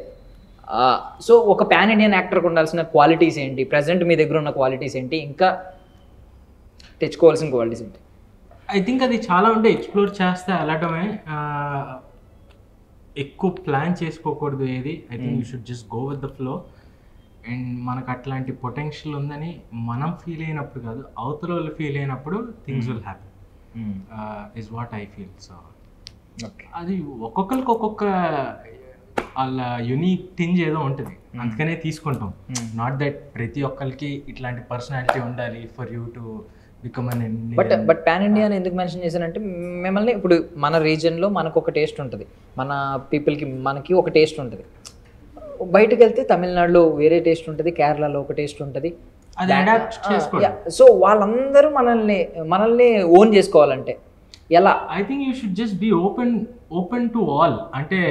సో ఒక పాన్ ఇండియన్ యాక్టర్కి ఉండాల్సిన క్వాలిటీస్ ఏంటి? ప్రజెంట్ మీ దగ్గర ఉన్న క్వాలిటీస్ ఏంటి? ఇంకా తెచ్చుకోవాల్సిన క్వాలిటీస్ ఏంటి? ఐ థింక్ అది చాలా ఉంటే ఎక్స్ప్లోర్ చేస్తే వెళ్ళటమే. ఎక్కువ ప్లాన్ చేసుకోకూడదు ఏది. I think you should just go with the flow. And మనకు అట్లాంటి పొటెన్షియల్ ఉందని మనం ఫీల్ అయినప్పుడు కాదు, అవతల వాళ్ళు ఫీల్ అయినప్పుడు things will happy is what I feel. So అది ఒక్కొక్కరికి ఒక్కొక్క వాళ్ళ యునీక్ థింగ్ ఏదో ఉంటుంది, అందుకనే తీసుకుంటాం. నాట్ దట్ ప్రతి ఒక్కరికి ఇట్లాంటి పర్సనాలిటీ ఉండాలి for you to become an Indian. But pan India అని ఎందుకు మెన్షన్ చేశానంటే, మిమ్మల్ని ఇప్పుడు మన రీజన్లో మనకు ఒక టేస్ట్ ఉంటుంది, మన పీపుల్కి మనకి ఒక టేస్ట్ ఉంటుంది. బయటకు వెళ్తే తమిళనాడులో వేరే టేస్ట్ ఉంటుంది, కేరళలో ఒక టేస్ట్ ఉంటుంది. అది అడాప్ట్ చేసుకోవాలి. సో వాళ్ళందరూ మనల్ని ఓన్ చేసుకోవాలంటే ఎలా? I think you should just be open to all. అంటే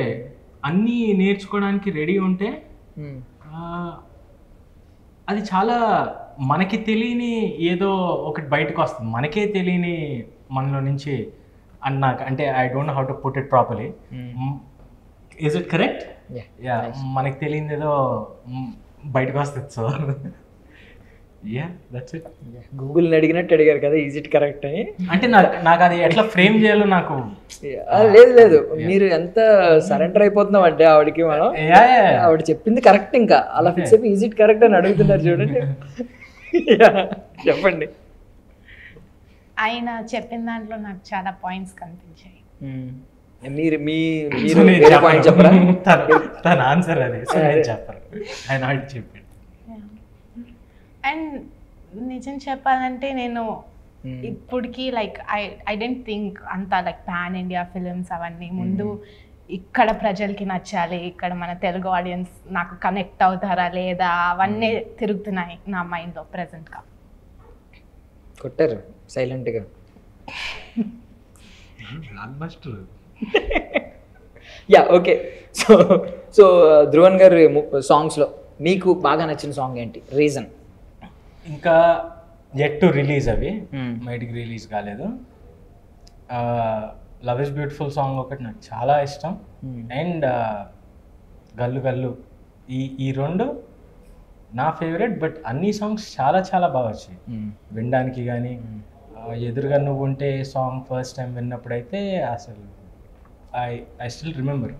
అన్నీ నేర్చుకోవడానికి రెడీ ఉంటే అది చాలా మనకి తెలియని ఏదో ఒకటి బయటకు వస్తుంది, మనకే తెలియని మనలో నుంచి అన్నాక. అంటే I don't know how to put it properly. Is it correct? Yeah, మనకి తెలియని ఏదో బయటకు వస్తుంది. So yeah, that's it. గూగుల్ని అడిగినట్టు అడిగారు కదా, ఈజ్ ఇట్ కరెక్ట్ అని. అంటే నాకు అది ఎట్లా ఫ్రేమ్ చేయాలో నాకు లేదు మీరు ఎంత సరెండర్ అయిపోతున్నాం అంటే ఆవిడకి, మనం ఆవిడ చెప్పింది కరెక్ట్, ఇంకా అలా ఫిక్స్ అయిపోయి ఈజ్ ఇట్ కరెక్ట్ అని అడుగుతున్నారు చూడండి. చెప్పండి. ఆయన చెప్పిన దాంట్లో నాకు చాలా పాయింట్స్ కనిపించాయి. మీరు పాయింట్ చెప్పరా? తన ఆన్సర్ అది చెప్పరు, ఆయన చెప్పాడు. అండ్ నిజం చెప్పాలంటే నేను ఇప్పటికి లైక్ ఐ డెంట్ థింక్ అంతా లైక్ పాన్ ఇండియా ఫిలిమ్స్ అవన్నీ. ముందు ఇక్కడ ప్రజలకి నచ్చాలి, ఇక్కడ మన తెలుగు ఆడియన్స్ నాకు కనెక్ట్ అవుతారా లేదా అవన్నీ తిరుగుతున్నాయి నా మైండ్లో ప్రెసెంట్గా. కొట్టారు సైలెంట్గా. Yeah, okay. సో ధ్రువన్ గారి సాంగ్స్లో మీకు బాగా నచ్చిన సాంగ్ ఏంటి? రీజన్? ఇంకా ఎట్ టు రిలీజ్, అవి బయటికి రిలీజ్ కాలేదు. లవ్ ఇస్ బ్యూటిఫుల్ సాంగ్ ఒకటి నాకు చాలా ఇష్టం. అండ్ గల్లు గల్లు, ఈ రెండు నా ఫేవరెట్. బట్ అన్ని సాంగ్స్ చాలా చాలా బాగా వచ్చాయి వినడానికి. కానీ ఎదురుగా నువ్వు ఉంటే సాంగ్ ఫస్ట్ టైం విన్నప్పుడైతే అసలు ఐ స్టిల్ రిమెంబర్,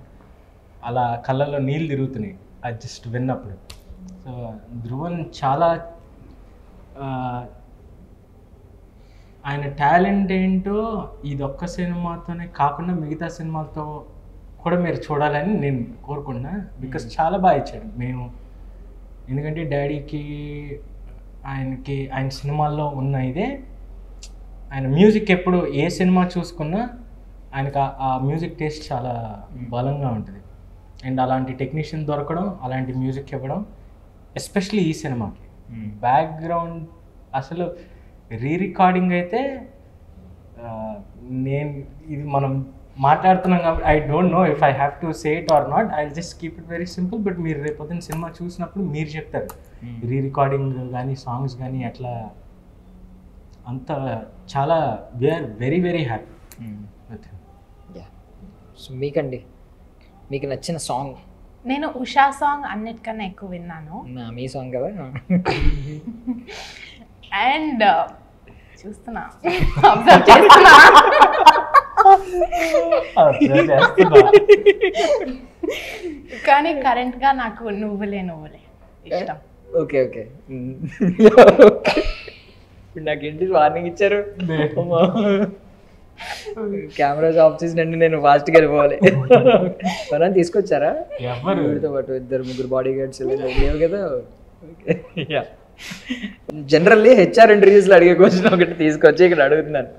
అలా కళ్ళల్లో నీళ్ళు తిరుగుతున్నాయి అది జస్ట్ విన్నప్పుడు. సో ధ్రువన్ చాలా ఆయన టాలెంట్ ఏంటో ఇదొక్క సినిమాతోనే కాకుండా మిగతా సినిమాలతో కూడా మీరు చూడాలని నేను కోరుకుంటున్నా. బికాస్ చాలా బాగా ఇచ్చాడు మేము. ఎందుకంటే డాడీకి ఆయన సినిమాల్లో ఉన్న ఇదే, ఆయన మ్యూజిక్ ఎప్పుడు ఏ సినిమా చూసుకున్నా ఆయనకు ఆ మ్యూజిక్ టేస్ట్ చాలా బలంగా ఉంటుంది. అండ్ అలాంటి టెక్నీషియన్ దొరకడం, అలాంటి మ్యూజిక్ ఇవ్వడం, ఎస్పెషలీ ఈ సినిమాకి బ్యాక్గ్రౌండ్ అసలు రికార్డింగ్ అయితే నేను ఇది మనం మాట్లాడుతున్నాం కాబట్టి I don't no if I have to say it or not. I just keep it very simple. But మీరు రేపొద్దున సినిమా చూసినప్పుడు మీరు చెప్తారు రికార్డింగ్ కానీ సాంగ్స్ కానీ అట్లా అంత చాలా we're very very happy with him. So మీకండి, మీకు నచ్చిన సాంగ్? నేను ఉషా సాంగ్ అన్నిటికన్నా ఎక్కువ విన్నాను. మీ సాంగ్ కదా. అండ్ చూస్తున్నా, అబ్జర్వ్ చేస్తున్నా. కానీ కరెంట్గా నాకు నువ్వులే నువ్వులే ఇష్టం. Okay okay. నాకేంటి వార్నింగ్ ఇచ్చారు? కెమెరాస్ ఆఫ్ చేసినండి, నేను ఫాస్ట్గా వెళ్ళిపోవాలి. మనం తీసుకొచ్చారా వీడితో పాటు 2-3 బాడీ గార్డ్స్ లేవు కదా? జనరల్లీ హెచ్ఆర్ ఇంటర్వ్యూస్లో అడిగే క్వశ్చన్ ఒకటి తీసుకొచ్చి ఇక్కడ అడుగుతున్నాను.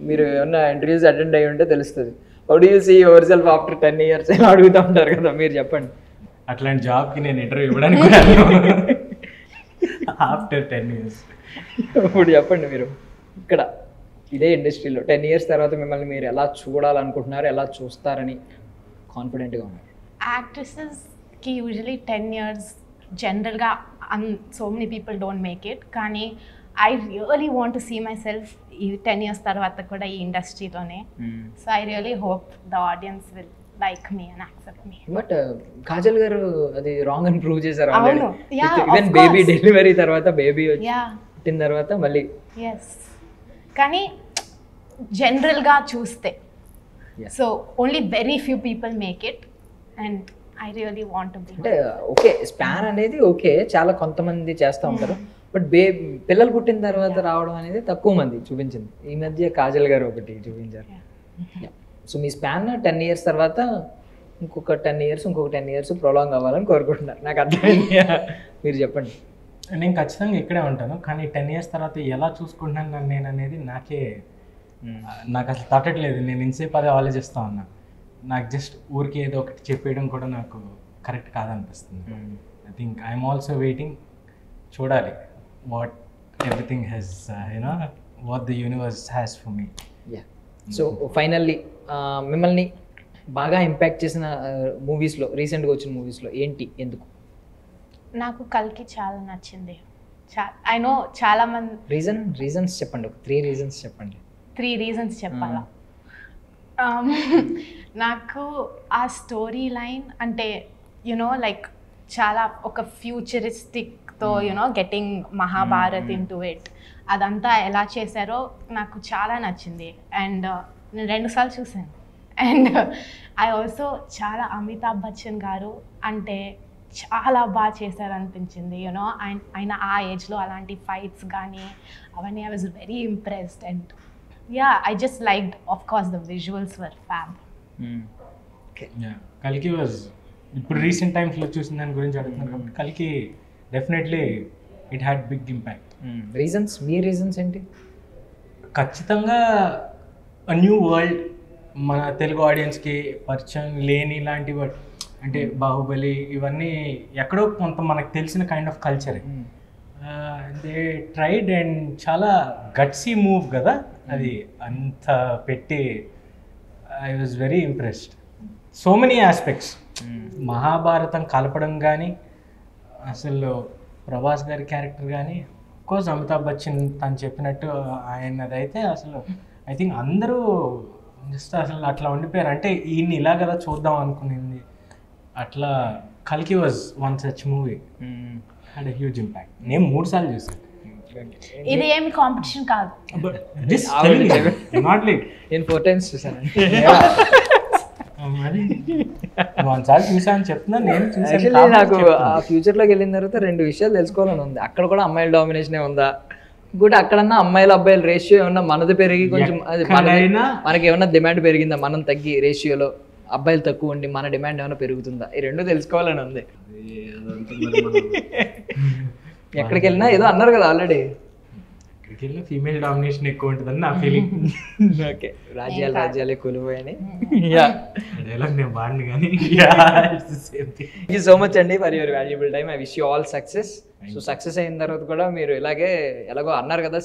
మీరు ఏమన్నా ఇంటర్వ్యూస్ అటెండ్ అయ్యి ఉంటే తెలుస్తుంది. How do you see yourself after 10 years అని అడుగుతూ ఉంటారు కదా, మీరు చెప్పండి. అట్లాంటి జాబ్కి నేను ఇంటర్వ్యూ ఇవ్వడానికి ఆఫ్టర్ 10 years ఇప్పుడు చెప్పండి, మీరు ఇక్కడ ఇదే ఇండస్ట్రీలో 10 years తర్వాత మిమ్మల్ని మీరు ఎలా చూడాలనుకుంటున్నారు, ఎలా చూస్తారని కాన్ఫిడెంట్గా ఉన్నారు? యాక్ట్రెసెస్కి యూజువలీ 10 years జనరల్గా so many people don't make it. కానీ I really want to see myself ఈ 10 years తర్వాత కూడా ఈ ఇండస్ట్రీలోనే. So I really hope the audience will like me and accept me. But Kajal గారు అది రాంగ్ అని ప్రూవ్ చేశారు. అవును, ఈవెన్ బేబీ డెలివరీ తర్వాత, బేబీ పుట్టిన తర్వాత మళ్ళీ. ఎస్, కానీ జనరల్గా చూస్తే so only very few people make it. And I really want to be. అంటే ఓకే స్పాన్ అనేది ఓకే చాలా కొంతమంది చేస్తూ ఉంటారు, బట్ పిల్లలు పుట్టిన తర్వాత రావడం అనేది తక్కువ మంది చూపించింది. ఈ మధ్య కాజల్ గారు ఒకటి చూపించారు. సో మీ స్పాన్ 10 years తర్వాత ఇంకొక 10 years ఇంకొక 10 years ప్రొలాంగ్ అవ్వాలని కోరుకుంటున్నారు. నాకు అర్థమైంది, మీరు చెప్పండి. నేను ఖచ్చితంగా ఇక్కడే ఉంటాను, కానీ 10 years తర్వాత ఎలా చూసుకుంటున్నాను నేను అనేది నాకు అసలు తట్టట్లేదు. నేను ఇంతసేపు అదే ఆలోచిస్తూ ఉన్నా. నాకు జస్ట్ ఊరికి ఏదో ఒకటి చెప్పేయడం కూడా నాకు కరెక్ట్ కాదనిపిస్తుంది. I think I'm also waiting, చూడాలి what everything has what the universe has for me. So finally మిమ్మల్ని బాగా ఇంపాక్ట్ చేసిన మూవీస్లో, రీసెంట్గా వచ్చిన మూవీస్లో ఏంటి, ఎందుకు? నాకు కల్కి చాలా నచ్చింది. ఐ నో చాలా మంది రీజన్స్ చెప్పండి, ఒక 3 reasons చెప్పండి. 3 reasons చెప్పాలా? నాకు ఆ స్టోరీ లైన్ అంటే లైక్ చాలా ఒక ఫ్యూచరిస్టిక్తో getting Mahabharat into it, అదంతా ఎలా చేశారో నాకు చాలా నచ్చింది. అండ్ నేను 2 సార్లు చూసాను. అండ్ ఐ ఆల్సో చాలా అమితాబ్ బచ్చన్ గారు అంటే చాలా బాగా చేశారనిపించింది. ఆయన ఆ ఏజ్లో అలాంటి ఫైట్స్ కానీ అవన్నీ I was very impressed. And I just liked, of course the visuals were fab. కల్కి వాజ్, ఇప్పుడు రీసెంట్ టైమ్స్లో చూసిన దాని గురించి అడుగుతున్నారు కాబట్టి కల్కి definitely it had big impact. మీ రీజన్స్ ఏంటి? ఖచ్చితంగా న్యూ వరల్డ్, మన తెలుగు ఆడియన్స్కి పరిచయం లేని ఇలాంటివి, అంటే బాహుబలి ఇవన్నీ ఎక్కడో కొంత మనకు తెలిసిన kind of culture. They tried and చాలా గట్సీ మూవ్ కదా అది, అంత పెట్టి I was very impressed. So many aspects, Mahabharatam కలపడం కానీ, అసలు ప్రభాస్ గారి క్యారెక్టర్ కానీ, కోర్స్ అమితాబ్ బచ్చన్ తను చెప్పినట్టు ఆయనదైతే అసలు ఐ థింక్ అందరూ జస్ట్ అసలు అట్లా ఉండిపోయారు. అంటే ఈయన్ని ఇలా కదా చూద్దాం అనుకునింది అట్లా. కల్కి was one such movie, had a huge impact. నేను 3 సార్లు చూసాను. ఇది ఏమి కాంపిటీషన్ కాదు, నాట్ లైక్ నేను 4 times చూసాను. మరి 1 సార్లు చూసాను చెప్తున్నా. నేను యాక్చువల్లీ నాకు ఆ ఫ్యూచర్లోకి వెళ్ళిన తర్వాత 2 విషయాలు తెలుసుకోవాలని ఉంది. అక్కడ కూడా అమ్మాయిల డామినేషనే ఉందా, ఇంకోటి అక్కడన్నా అమ్మాయిల అబ్బాయిల రేషియో ఏమన్నా మనది పెరిగి కొంచెం మనకి ఏమన్నా డిమాండ్ పెరిగిందా, మనం తగ్గి రేషియోలో అబ్బాయిలు తక్కువ ఉండి మన డిమాండ్ ఏమైనా పెరుగుతుందా, ఈ 2 తెలుసుకోవాలని ఉంది. ఎక్కడికి వెళ్ళినా ఏదో అన్నారు కదా ఆల్రెడీ, ఎక్కడికి వెళ్ళినా ఫీమేల్ డామినేషన్ ఎక్కువ ఉంటుందని నా ఫీలింగ్. ఓకే, రాజ్యాలే కొలువని డైలాగ్ నేను బాగుంది కానీ. థ్యాంక్ యూ సో మచ్ అండి for your valuable time. I wish you all success. So success అయిన తర్వాత కూడా మీరు ఎలాగో అన్నారు కదా,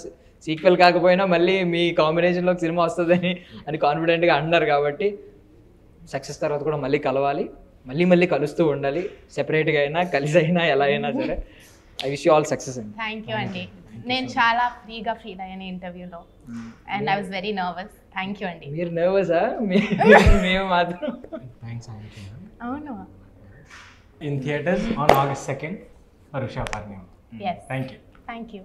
సీక్వెల్ కాకపోయినా మళ్ళీ మీ కాంబినేషన్లో సినిమా వస్తుందని అని కాన్ఫిడెంట్గా అన్నారు కాబట్టి సక్సెస్ తర్వాత కూడా మళ్ళీ కలవాలి, మళ్ళీ కలుస్తూ ఉండాలి, సెపరేట్గా అయినా కలిసి అయినా ఎలా అయినా సరే. I wish you all success అండి. థ్యాంక్ యూ అండి. నేను చాలా ఫ్రీగా ఫీల్ అయ్యాను ఇంటర్వ్యూలో and I was very nervous. Thank you అండి. మీరు నర్వసా? మేము మాత్రం. థ్యాంక్స్. అవును. In theaters on August 2nd for Usha Parnam. Yes. Thank you. Thank you.